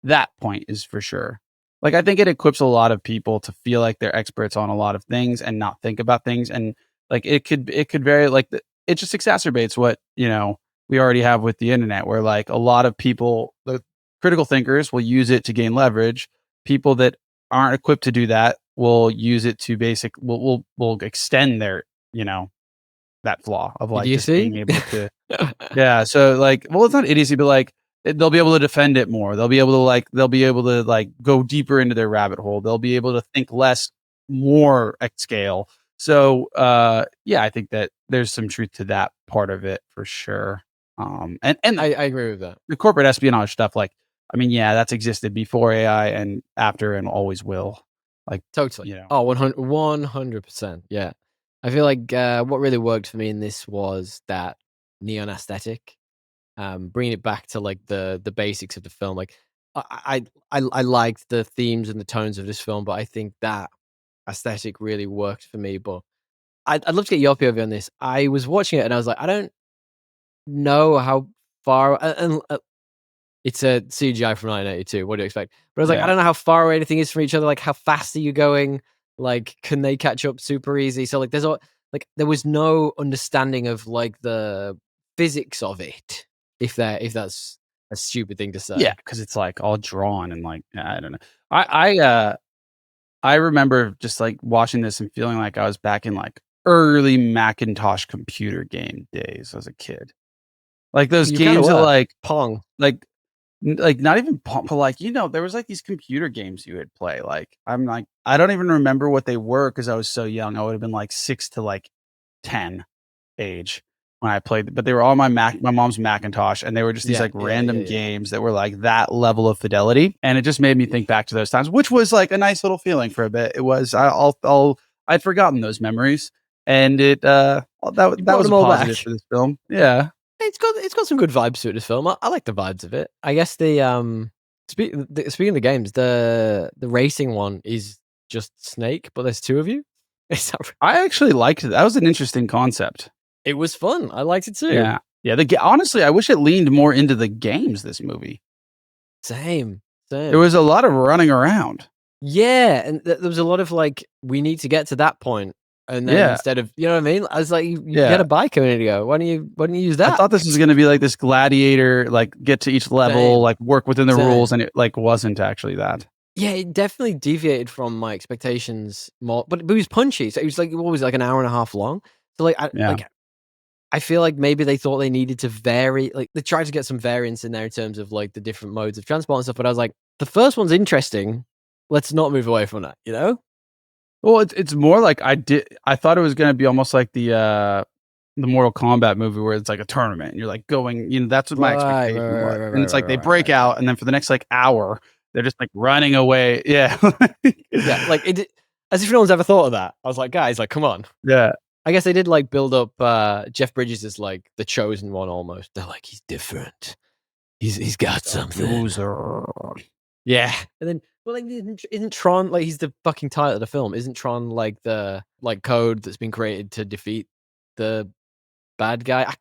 that point is for sure. Like I think it equips a lot of people to feel like they're experts on a lot of things and not think about things, and like it could vary. Like it just exacerbates what we already have with the internet, where like a lot of people, the critical thinkers, will use it to gain leverage. People that aren't equipped to do that will use it to will extend their that flaw of like just being able to yeah. So like, well, it's not idiocy, but like they'll be able to defend it more. They'll be able to go deeper into their rabbit hole. They'll be able to think less, more at scale. So yeah, I think that there's some truth to that part of it for sure. And I agree with that. The corporate espionage stuff, like, I mean, yeah, that's existed before AI and after and always will. Like totally. Oh, 100%. Yeah. I feel like what really worked for me in this was that neon aesthetic, bringing it back to like the basics of the film. Like I liked the themes and the tones of this film, but I think that aesthetic really worked for me. But I'd love to get your POV on this. I was watching it and I was like, I don't know how far, and it's a CGI from 1982. What do you expect? But I was like, I don't know how far away anything is from each other. Like, how fast are you going? Like, can they catch up super easy? So like, there was no understanding of like the physics of it. If that's a stupid thing to say. Yeah, because it's like all drawn and like I don't know. I remember just like watching this and feeling like I was back in like early Macintosh computer game days as a kid. Like those games that like Pong, like not even Pong, but like there was like these computer games you would play. Like I'm like I don't even remember what they were because I was so young. I would have been like 6 to like 10 age when I played, but they were all my mom's Macintosh, and they were just these random games that were like that level of fidelity, and it just made me think back to those times, which was like a nice little feeling for a bit. It was I'd forgotten those memories, and it that was a positive for this film. Yeah, it's got some good vibes to it. This film, I like the vibes of it. I guess speaking of the games, the racing one is just Snake, but there's two of you. I actually liked it. That was an interesting concept. It was fun. I liked it too. Yeah. Honestly, I wish it leaned more into the games, this movie. Same. There was a lot of running around. Yeah, and there was a lot of like, we need to get to that point, and then instead of, you know what I mean? I was like, you get a bike a minute ago. Why don't you use that? I thought this was going to be like this gladiator, like get to each level, like work within the rules, and it like wasn't actually that. Yeah, it definitely deviated from my expectations more, but it was punchy. So it was like, what was it, like an hour and a half long? So like, I feel like maybe they thought they needed to vary. Like they tried to get some variance in there in terms of like the different modes of transport and stuff. But I was like, the first one's interesting. Let's not move away from that, Well, it's more like I thought it was going to be almost like the Mortal Kombat movie where it's like a tournament and you're like going, that's what my expectation was. And it's like they break out and then for the next like hour, they're just like running away. Yeah. Yeah. Like as if no one's ever thought of that. I was like, guys, like, come on. Yeah. I guess they did like build up Jeff Bridges as like the chosen one almost. They're like, he's different. He's got something. Yeah. And then, well, like, isn't Tron like he's the fucking title of the film? Isn't Tron like the like code that's been created to defeat the bad guy?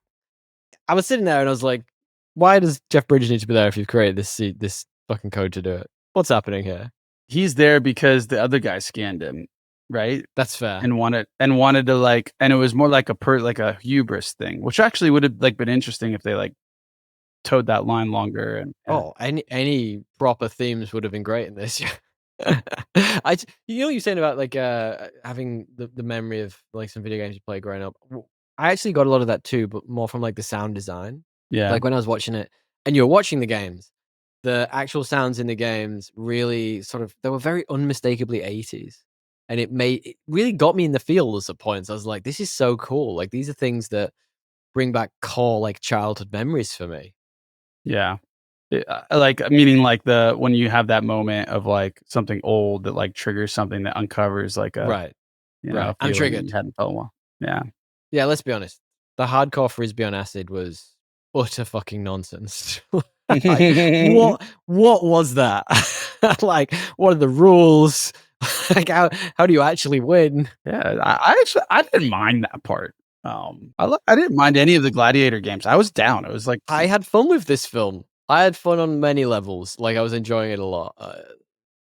I was sitting there and I was like, why does Jeff Bridges need to be there if you've created this fucking code to do it? What's happening here? He's there because the other guy scanned him. right? That's fair. And wanted to like, and it was more like a hubris thing, which actually would have like been interesting if they like towed that line longer. And Oh, any proper themes would have been great in this. You know what you're saying about like having the memory of like some video games you played growing up. I actually got a lot of that too, but more from like the sound design. yeah, Like when I was watching it, and you were watching the games, the actual sounds in the games really they were very unmistakably 80s, and it really got me in the feels at points. I was like, this is so cool. Like these are things that bring back core like childhood memories for me. yeah. Like meaning like when you have that moment of like something old that like triggers something that uncovers like a Right. a I'm feeling that triggered. you hadn't felt in a while. Yeah. Yeah, let's be honest. The hardcore frisbee on acid was utter fucking nonsense. Like, what was that? Like, what are the rules? Like, how do you actually win? Yeah, I didn't mind that part. I didn't mind any of the Gladiator games. I was down. It was like I had fun with this film. I had fun on many levels. Like, I was enjoying it a lot.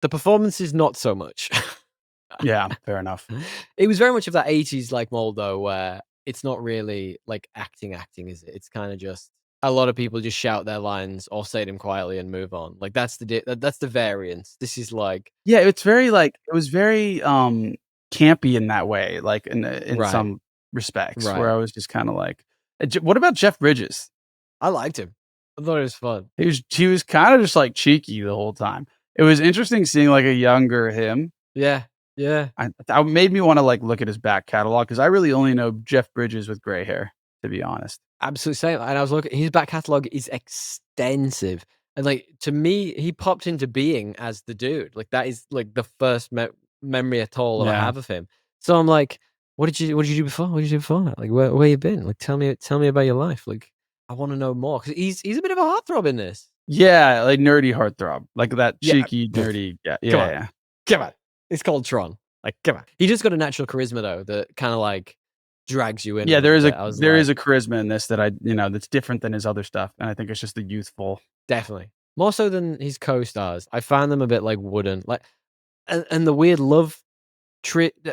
The performances, not so much. yeah, fair enough. It was very much of that 80s like mold though, where it's not really like acting, is it? It's kind of just a lot of people just shout their lines or say them quietly and move on. Like that's that's the variance. This is like Yeah, it's very like it was very campy in that way, like in right, some respects, where right. I was just kind of like, what about Jeff Bridges? I liked him. I thought it was fun. He was kind of just like cheeky the whole time. It was interesting seeing like a younger him. Yeah, yeah. That made me want to like look at his back catalog because I really only know Jeff Bridges with gray hair, to be honest. Absolutely same. And I was looking, his back catalog is extensive. And like to me, he popped into being as the dude. Like that is like the first memory at all I Yeah. have of him. So I'm like, what did you do before? What did you do before that? Like where you been? Like tell me about your life. Like I want to know more because he's a bit of a heartthrob in this. Yeah, like nerdy heartthrob, like that Yeah. cheeky nerdy. Yeah, Come on. yeah. Come on. It's called Tron. Like come on. He just got a natural charisma though that kind of like drags you in. Yeah, there is a like, charisma in this that that's different than his other stuff, and I think it's just the youthful. definitely more so than his co-stars. I found them a bit like wooden, like, and the weird love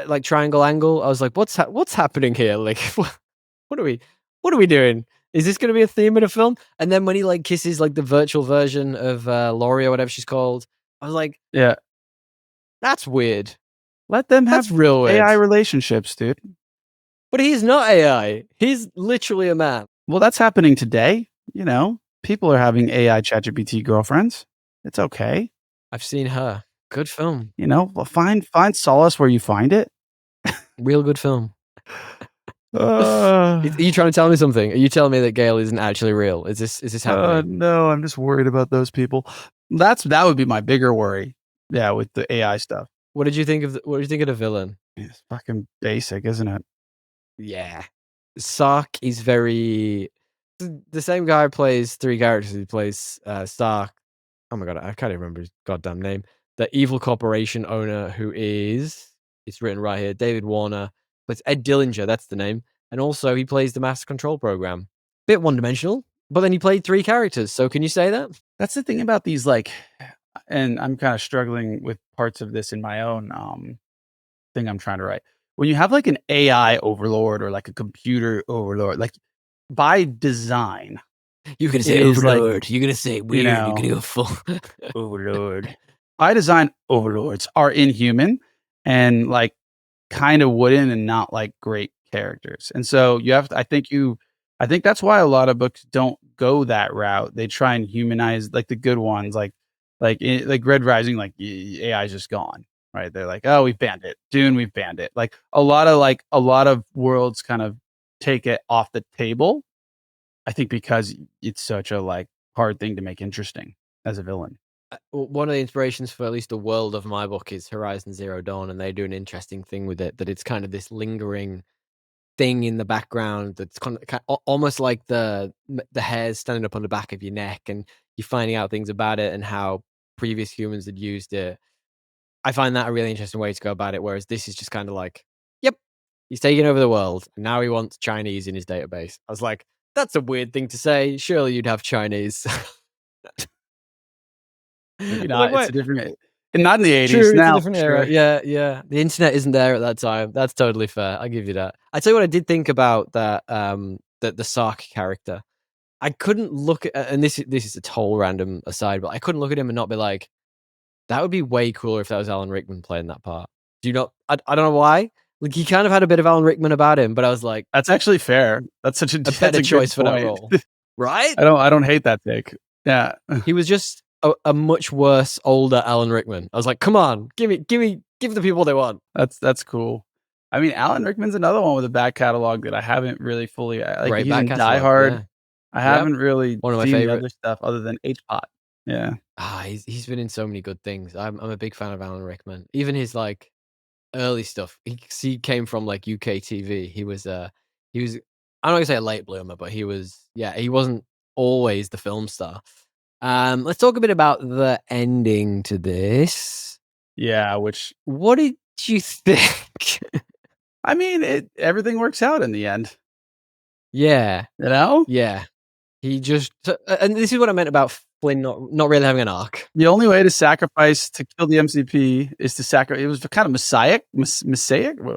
like triangle angle. I was like, what's happening here? Like, what are we doing? Is this going to be a theme in a film? And then when he like kisses like the virtual version of Laurie or whatever she's called, I was like, Yeah, that's weird. let them That's have real weird. AI relationships, dude. But he's not AI. He's literally a man. Well, that's happening today. People are having AI ChatGPT girlfriends. It's okay. I've seen her. Good film. Well, find solace where you find it. Real good film. Are you trying to tell me something? Are you telling me that Gale isn't actually real? Is this happening? No, I'm just worried about those people. That would be my bigger worry. Yeah, with the AI stuff. What did you think of the villain? It's fucking basic, isn't it? Yeah. Sark is very the same guy plays three characters. He plays Stark. Oh my god, I can't even remember his goddamn name. The evil corporation owner who is, it's written right here, David Warner. But it's Ed Dillinger, that's the name. And also he plays the Master Control Program. Bit one-dimensional, but then he played three characters. So can you say that? That's the thing about these, like, and I'm kind of struggling with parts of this in my own thing I'm trying to write. When you have like an AI overlord or like a computer overlord, like by design, You're gonna say overlord. You're gonna say weird. You're gonna go full overlord. By design, overlords are inhuman and like kind of wooden and not like great characters. And so you have to, I think that's why a lot of books don't go that route. They try and humanize like the good ones, like Red Rising, like AI is just gone, right? They're like, oh, we've banned it. Dune, we've banned it. Like a lot of worlds kind of take it off the table. I think because it's such a like hard thing to make interesting as a villain. One of the inspirations for at least the world of my book is Horizon Zero Dawn, and they do an interesting thing with it, that it's kind of this lingering thing in the background that's kind of almost like the hairs standing up on the back of your neck, and you're finding out things about it and how previous humans had used it. I find that a really interesting way to go about it, whereas this is just kind of like, yep, he's taking over the world, and now he wants Chinese in his database. I was like, that's a weird thing to say. Surely you'd have Chinese. Maybe not. It's a different. And not in the 80s. True, now, it's a different era. Yeah. The internet isn't there at that time. That's totally fair. I give you that. I tell you what, I did think about that. The Sark character. I couldn't look at, and this is a total random aside, but I couldn't look at him and not be like, that would be way cooler if that was Alan Rickman playing that part. Do you not? I don't know why. Like, he kind of had a bit of Alan Rickman about him, but I was like, That's actually fair. That's such a better choice for that role, right? I don't hate that take. Yeah. He was just a much worse, older Alan Rickman. I was like, come on, give the people what they want. That's cool. I mean, Alan Rickman's another one with a back catalog that I haven't really fully like. Great He's back in Die catalog, Hard. yeah. I haven't really One of my seen the favorite. other stuff other than H-Pot. Yeah. He's been in so many good things. I'm a big fan of Alan Rickman. Even his like early stuff. He came from like UK TV. He was I'm not gonna say a late bloomer, but he wasn't always the film star. Let's talk a bit about the ending to this. Yeah, What did you think? I mean, everything works out in the end. Yeah. You know? Yeah. He just and this is what I meant about Flynn not really having an arc. The only way to sacrifice to kill the MCP is to sacrifice. It was kind of messiah.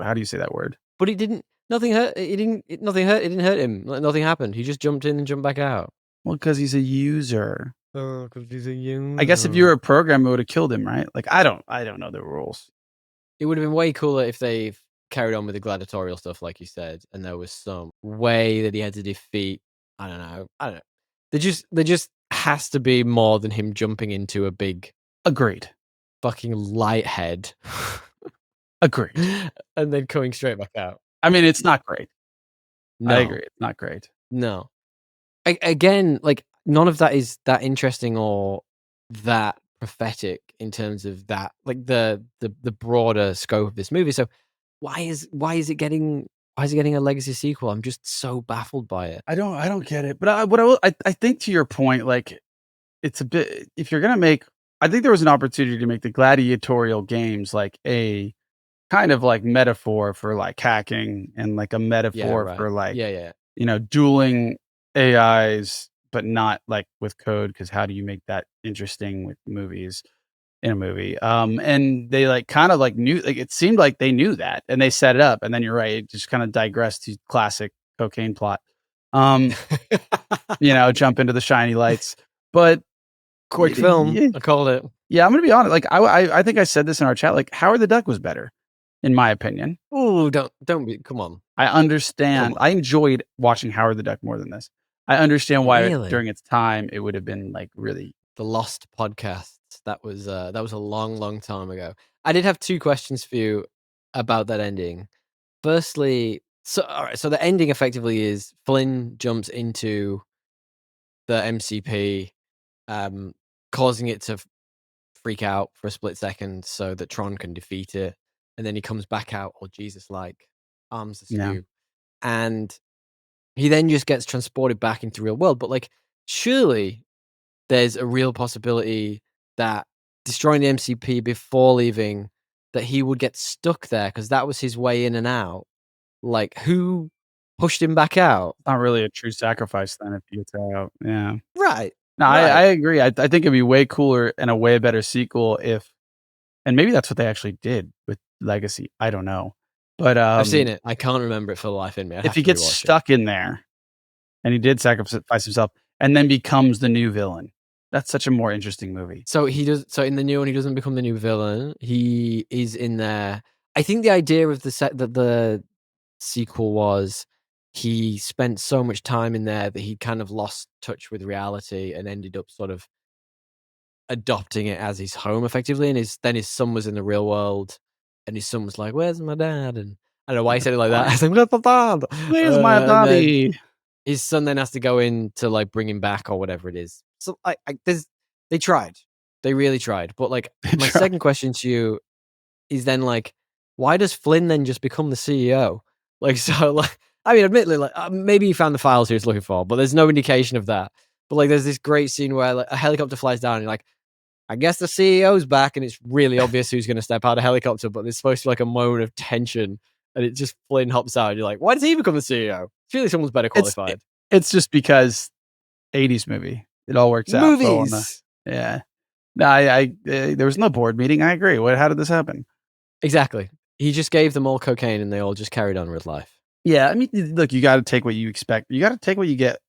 How do you say that word? But it didn't. Nothing hurt. Nothing hurt. It didn't hurt him. Like, nothing happened. He just jumped in and jumped back out. Well, because he's a user. Oh, because he's a user. I guess if you were a programmer, it would have killed him, right? Like I don't know the rules. It would have been way cooler if they carried on with the gladiatorial stuff, like you said, and there was some way that he had to defeat. I don't know. There just has to be more than him jumping into a big, agreed, fucking light head. Agreed. And then coming straight back out. I mean, it's not great. No. I agree. It's not great. No. Again, like, none of that is that interesting or that prophetic in terms of that, like the broader scope of this movie. So why is it getting a legacy sequel? I'm just so baffled by it. I don't get it. But I think to your point, like, it's a bit, if you're gonna make, I think there was an opportunity to make the gladiatorial games like a kind of like metaphor for like hacking and like a metaphor for like dueling AIs, but not like with code, because how do you make that interesting with movies in a movie? And they like kind of like knew, like it seemed like they knew that and they set it up, and then you're right, it just kind of digressed to classic cocaine plot. Jump into the shiny lights. But quick film, I called it. Yeah, I'm gonna be honest. Like I think I said this in our chat. Like Howard the Duck was better, in my opinion. Oh, don't be. Come on. I understand. I enjoyed watching Howard the Duck more than this. I understand why during its time it would have been like really the Lost podcasts. That was a long time ago. I did have two questions for you about that ending. Firstly, so the ending effectively is Flynn jumps into the MCP, causing it to freak out for a split second so that Tron can defeat it, and then he comes back out all Jesus-like, arms askew, and he then just gets transported back into the real world. But like, surely there's a real possibility that destroying the MCP before leaving, that he would get stuck there because that was his way in and out. Like, who pushed him back out? Not really a true sacrifice then if you get out. Yeah. Right. No, right. I agree. I think it'd be way cooler and a way better sequel if, and maybe that's what they actually did with Legacy. I don't know. But I've seen it. I can't remember it for the life in me. If he gets stuck in there and he did sacrifice himself and then becomes the new villain, that's such a more interesting movie. So in the new one, he doesn't become the new villain. He is in there. I think the idea of the sequel was he spent so much time in there that he kind of lost touch with reality and ended up sort of adopting it as his home effectively. And then his son was in the real world, and his son was like, "Where's my dad?" And I don't know why he said it like that. I was like, "Where's my dad? Where's my daddy?" His son then has to go in to like bring him back or whatever it is. So they tried. They really tried. But like my second question to you is then like, why does Flynn then just become the CEO? Like, so like, I mean, admittedly, like maybe he found the files he was looking for, but there's no indication of that. But like, there's this great scene where like a helicopter flies down and you're like, I guess the CEO's back, and it's really obvious who's going to step out of the helicopter, but there's supposed to be like a moment of tension, and it just Flynn hops out. And you're like, why does he become the CEO? Surely someone's better qualified. It's just because 80s movie. It all works out. Movies. Yeah. No, there was no board meeting. I agree. How did this happen? Exactly. He just gave them all cocaine and they all just carried on with life. Yeah, I mean, look, you got to take what you expect. You got to take what you get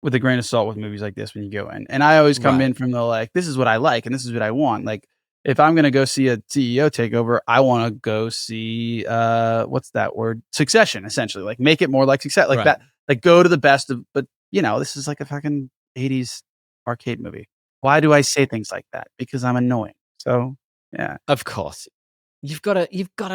with a grain of salt with movies like this when you go in. And I always come Right. in from the like, this is what I like and this is what I want. Like, if I'm gonna go see a CEO takeover, I want to go see what's that word? Succession, essentially. Like, make it more like Success, like Right. that. Like, go to the best of. But this is like a fucking 80s arcade movie. Why do I say things like that? Because I'm annoying. So yeah, Of course. You've gotta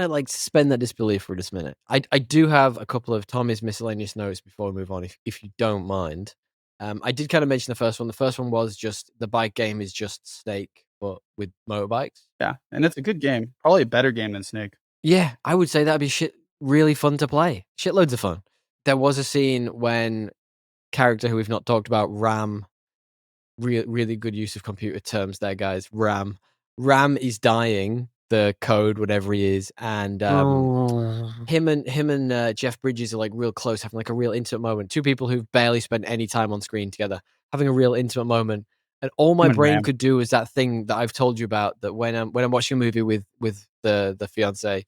like suspend that disbelief for just a minute. I do have a couple of Tommy's miscellaneous notes before we move on, if you don't mind. I did kind of mention the first one. The first one was just the bike game is just Snake, but with motorbikes. yeah, and it's a good game. Probably a better game than Snake. Yeah, I would say that'd be really fun to play. Shitloads of fun. There was a scene when character who we've not talked about, Ram, really good use of computer terms there, guys. Ram is dying. The code, whatever he is, and him and Jeff Bridges are like real close, having like a real intimate moment. Two people who've barely spent any time on screen together, having a real intimate moment. And all my Him and brain Ram. could do is that thing that I've told you about. That when I'm watching a movie with the fiance,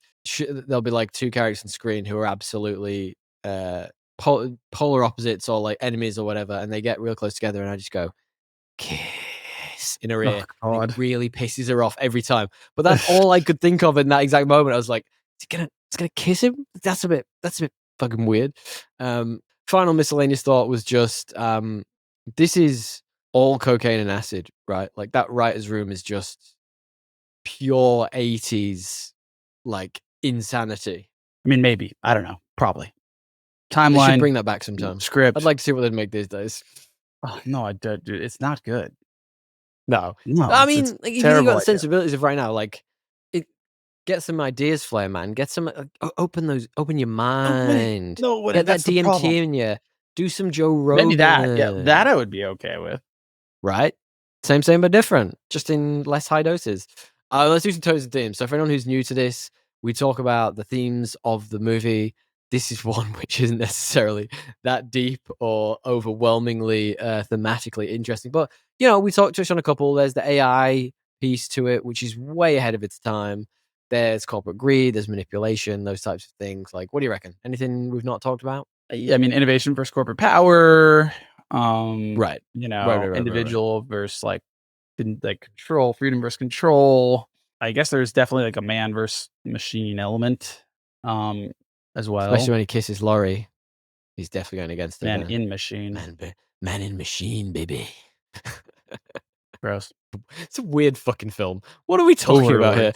there'll be like two characters on screen who are absolutely polar opposites or like enemies or whatever, and they get real close together, and I just go, kiss in her ear. Oh And God. it really pisses her off every time. But that's all I could think of in that exact moment. I was like, it's gonna kiss him? That's a bit fucking weird. Final miscellaneous thought was just this is all cocaine and acid, right? Like that writer's room is just pure 80s like insanity. I mean, maybe. I don't know. Probably. They should Timeline, bring that back sometime. script. I'd like to see what they'd make these days. Oh, no, I do, dude. It's not good. No. No, I it's mean, a like, if you think terrible about the idea. sensibilities of right now, like, get some ideas, Flair, man. Get some, open your mind. No, Get that that's the DMT problem. in you. Do some Joe Rogan. Maybe that. Yeah, that I would be okay with. Right? Same, but different, just in less high doses. Let's do some tones and themes. So for anyone who's new to this, we talk about the themes of the movie. This is one which isn't necessarily that deep or overwhelmingly thematically interesting, but we touched on a couple. There's the AI piece to it, which is way ahead of its time. There's corporate greed, there's manipulation, those types of things. Like, what do you reckon? Anything we've not talked about? I mean, innovation versus corporate power. Right. Right. Individual versus like control, freedom versus control. I guess there's definitely like a man versus machine element, as well. Especially when he kisses Laurie, he's definitely going against it. Man in machine. Man in machine, baby. Gross. It's a weird fucking film. What are we talking about here?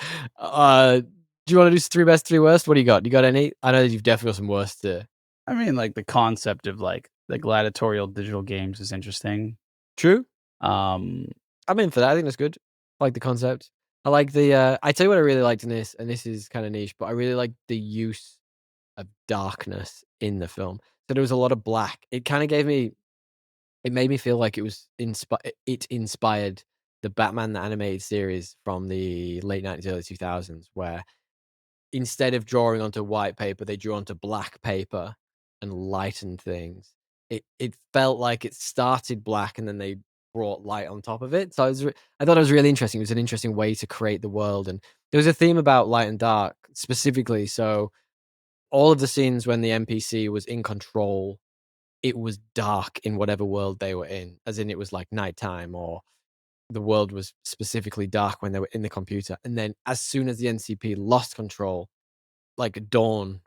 Do you want to do 3 best, 3 worst? What do you got? You got any? I know you've definitely got some worst there. I mean, like the concept of like the gladiatorial digital games is interesting. True. Um, I'm in for that. I think that's good. I like the concept. I like the. I tell you what I really liked in this, and this is kind of niche, but I really like the use of darkness in the film. So there was a lot of black. It kind of it made me feel like it inspired the Batman the Animated Series from the late 90s, early 2000s, where instead of drawing onto white paper, they drew onto black paper and lightened things. It felt like it started black and then they brought light on top of it. So I thought it was really interesting. It was an interesting way to create the world. And there was a theme about light and dark specifically. So all of the scenes when the NPC was in control, it was dark in whatever world they were in, as in it was like nighttime, or the world was specifically dark when they were in the computer. And then as soon as the NCP lost control, like dawn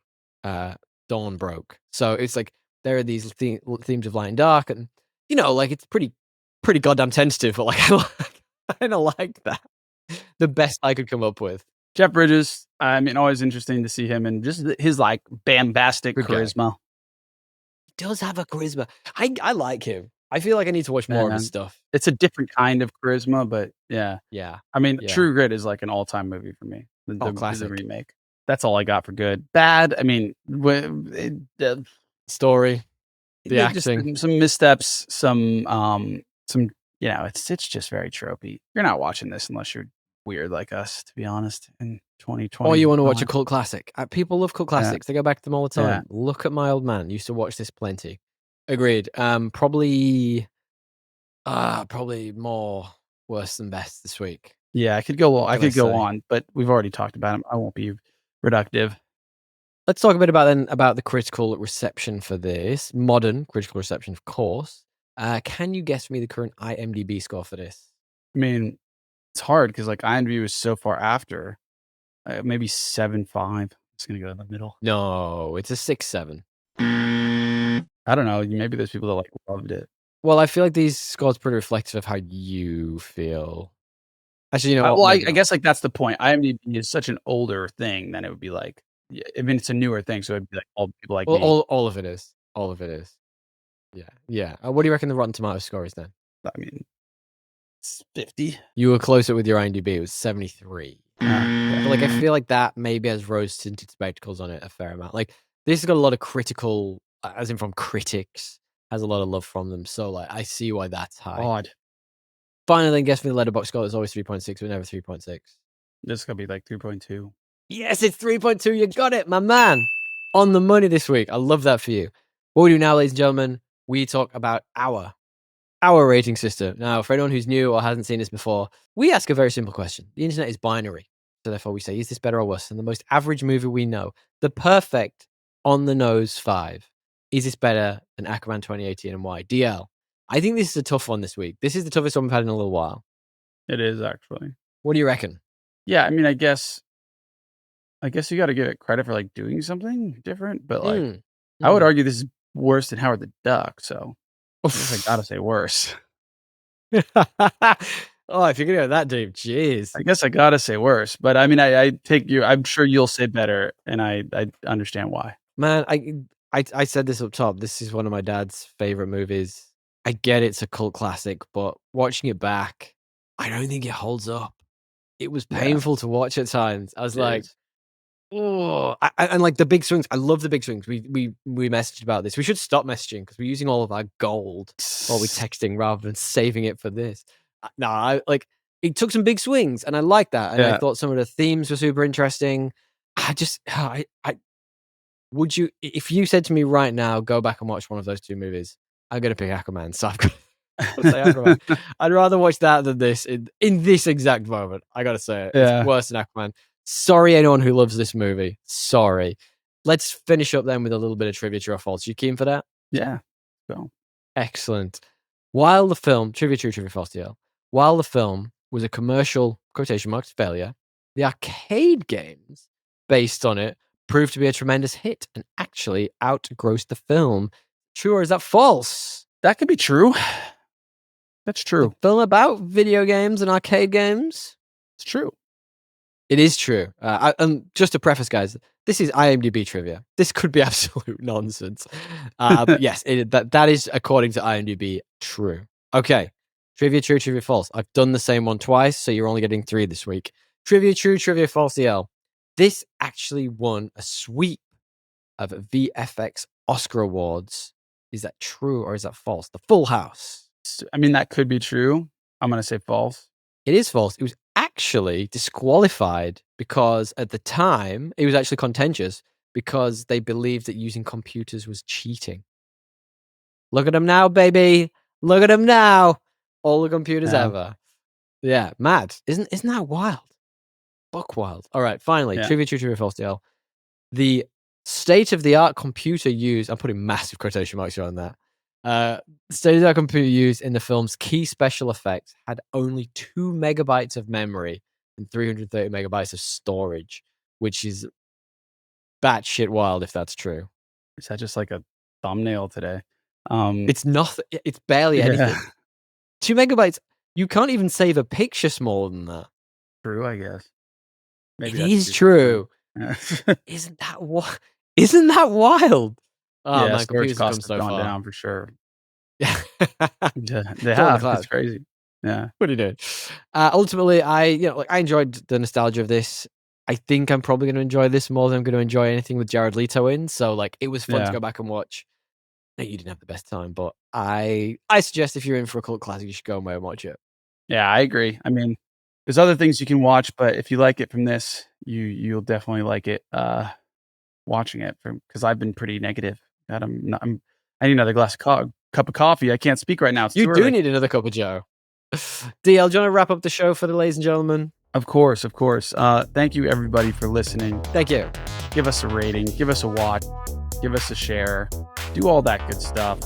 broke. So it's like there are these themes of light and dark, and like it's pretty goddamn tentative, but like I kind of like that. The best I could come up with. Jeff Bridges. I mean, always interesting to see him and just his like bombastic charisma. He does have a charisma. I like him. I feel like I need to watch more of his stuff. It's a different kind of charisma, but yeah. I mean, True Grit is like an all-time movie for me. The classic remake. That's all I got for good. Bad. I mean, story, the acting, just some missteps, some it's just very tropey. You're not watching this unless you're weird like us, to be honest. In 2020, or you want to watch a cult classic. People love cult classics. They go back to them all the time. Yeah. Look at My Old Man. Used to watch this plenty. Agreed. Probably more worst and best this week. Yeah, I could go. What I can I could go say? on, but we've already talked about them. I won't be reductive. Let's talk a bit about the critical reception for this. Modern critical reception, of course. Can you guess me the current IMDb score for this? I mean, it's hard because like IMDb was so far after. Maybe 7.5. It's gonna go in the middle. No, it's a 6.7. I don't know. Maybe there's people that like loved it. Well, I feel like these scores are pretty reflective of how you feel. Actually, you know what? Well, I Maybe not. guess like that's the point. IMDb is such an older thing than it would be like. I mean, it's a newer thing, so it'd be like all people like Well, me. all of it is. All of it is. Yeah. What do you reckon the Rotten Tomatoes score is then? I mean, it's 50. You were closer with your IMDb. It was 73. I feel like that maybe has rose-tinted spectacles on it a fair amount. Like, this has got a lot of critical, as in from critics, has a lot of love from them. So, like, I see why that's high. Odd. Finally, then guess me the letterbox score. It's always 3.6, but never 3.6. This is gonna be like 3.2. Yes, it's 3.2. You got it, my man. On the money this week. I love that for you. What we do now, ladies and gentlemen, we talk about our rating system. Now, for anyone who's new or hasn't seen this before, we ask a very simple question. The internet is binary. So therefore we say, is this better or worse than the most average movie we know? The perfect on-the-nose 5. Is this better than Aquaman 2018 and why? DL, I think this is a tough one this week. This is the toughest one we've had in a little while. It is actually. What do you reckon? Yeah, I mean, I guess you got to give it credit for like doing something different, but like I would argue this is worse than Howard the Duck. So I guess I gotta say worse. Oh, if you're gonna go that deep, jeez. I guess I gotta say worse, but I mean, I take you. I'm sure you'll say better, and I understand why. Man, I said this up top. This is one of my dad's favorite movies. I get it's a cult classic, but watching it back, I don't think it holds up. It was painful to watch at times. I was like, oh, and like the big swings. I love the big swings. We messaged about this. We should stop messaging because we're using all of our gold while we're texting rather than saving it for this. No, I like it took some big swings, and I like that. And I thought some of the themes were super interesting. I would you, if you said to me right now, go back and watch one of those two movies, I'm gonna pick Aquaman. So I've got to say Aquaman. I'd rather watch that than this in this exact moment. I gotta say it. It's worse than Aquaman. Sorry, anyone who loves this movie. Sorry. Let's finish up then with a little bit of trivia, true or false. You keen for that? Yeah. So excellent. While the film, trivia, true, trivia, false, DL. While the film was a commercial quotation marks failure, the arcade games based on it proved to be a tremendous hit and actually outgrossed the film. True or is that false? That could be true. That's true. The film about video games and arcade games? It's true. It is true. And just to preface, guys, this is IMDb trivia. This could be absolute nonsense. But yes, that is, according to IMDb, true. Okay. Trivia true, trivia false. I've done the same one twice, so you're only getting 3 this week. Trivia true, trivia false, DL. This actually won a sweep of VFX Oscar Awards. Is that true or is that false? The Full House. I mean, that could be true. I'm going to say false. It is false. It was actually disqualified because at the time, it was actually contentious because they believed that using computers was cheating. Look at them now, baby. Look at them now. All the computers ever. Yeah, mad. Isn't that wild? Buck wild. All right, finally, trivia, true, trivia, false, DL. The state-of-the-art computer used, I'm putting massive quotation marks around that. State-of-the-art computer used in the film's key special effects had only 2 megabytes of memory and 330 megabytes of storage, which is batshit wild if that's true. Is that just like a thumbnail today? It's nothing. It's barely anything. 2 megabytes. You can't even save a picture smaller than that. True, I guess. Maybe it is true. Isn't that wild? Oh, man, storage costs have gone down for sure. Yeah, they have. It's crazy. Yeah. What are you doing? Ultimately, I enjoyed the nostalgia of this. I think I'm probably going to enjoy this more than I'm going to enjoy anything with Jared Leto in. So, like, it was fun to go back and watch. No, you didn't have the best time, but I suggest if you're in for a cult classic, you should go and watch it. Yeah, I agree. I mean, there's other things you can watch, but if you like it from this, you'll definitely like it watching it because I've been pretty negative. I need another glass of cup of coffee. I can't speak right now. You do need another cup of Joe. DL, do you want to wrap up the show for the ladies and gentlemen? Of course. Thank you, everybody, for listening. Thank you. Give us a rating. Give us a watch. Give us a share. Do all that good stuff.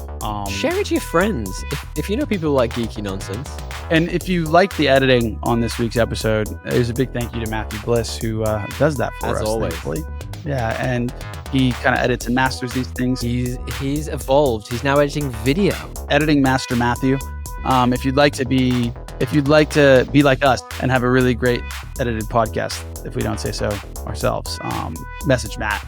Share it to your friends. If you know people who like geeky nonsense. And if you like the editing on this week's episode, there's a big thank you to Matthew Bliss, who does that for us. As always. Thankfully. Yeah, and he kind of edits and masters these things. He's evolved. He's now editing video. Editing master Matthew. If you'd like to be like us and have a really great edited podcast, if we don't say so ourselves, message Matt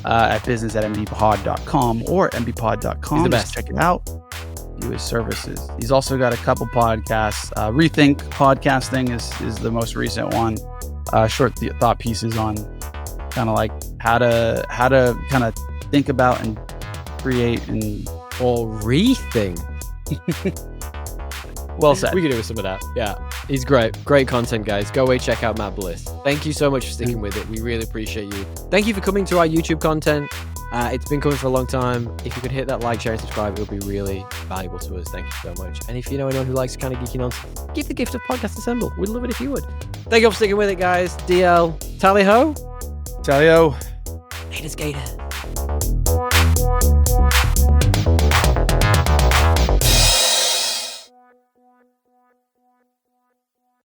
at business@mbpod.com or mbpod.com. He's the best. Just check it out. Do his services. He's also got a couple podcasts. Rethink Podcasting is the most recent one. Short thought pieces on kind of like how to kind of think about and create and Or rethink. well said. We could do some of that. Yeah. He's great. Great content, guys. Go away, check out Matt Bliss. Thank you so much for sticking with it. We really appreciate you. Thank you for coming to our YouTube content. It's been coming for a long time. If you could hit that like, share, and subscribe, it would be really valuable to us. Thank you so much. And if you know anyone who likes kind of geeky nonsense, give the gift of Podcast Assemble. We'd love it if you would. Thank you for sticking with it, guys. DL, tally ho. Tally-o. Laters Gator.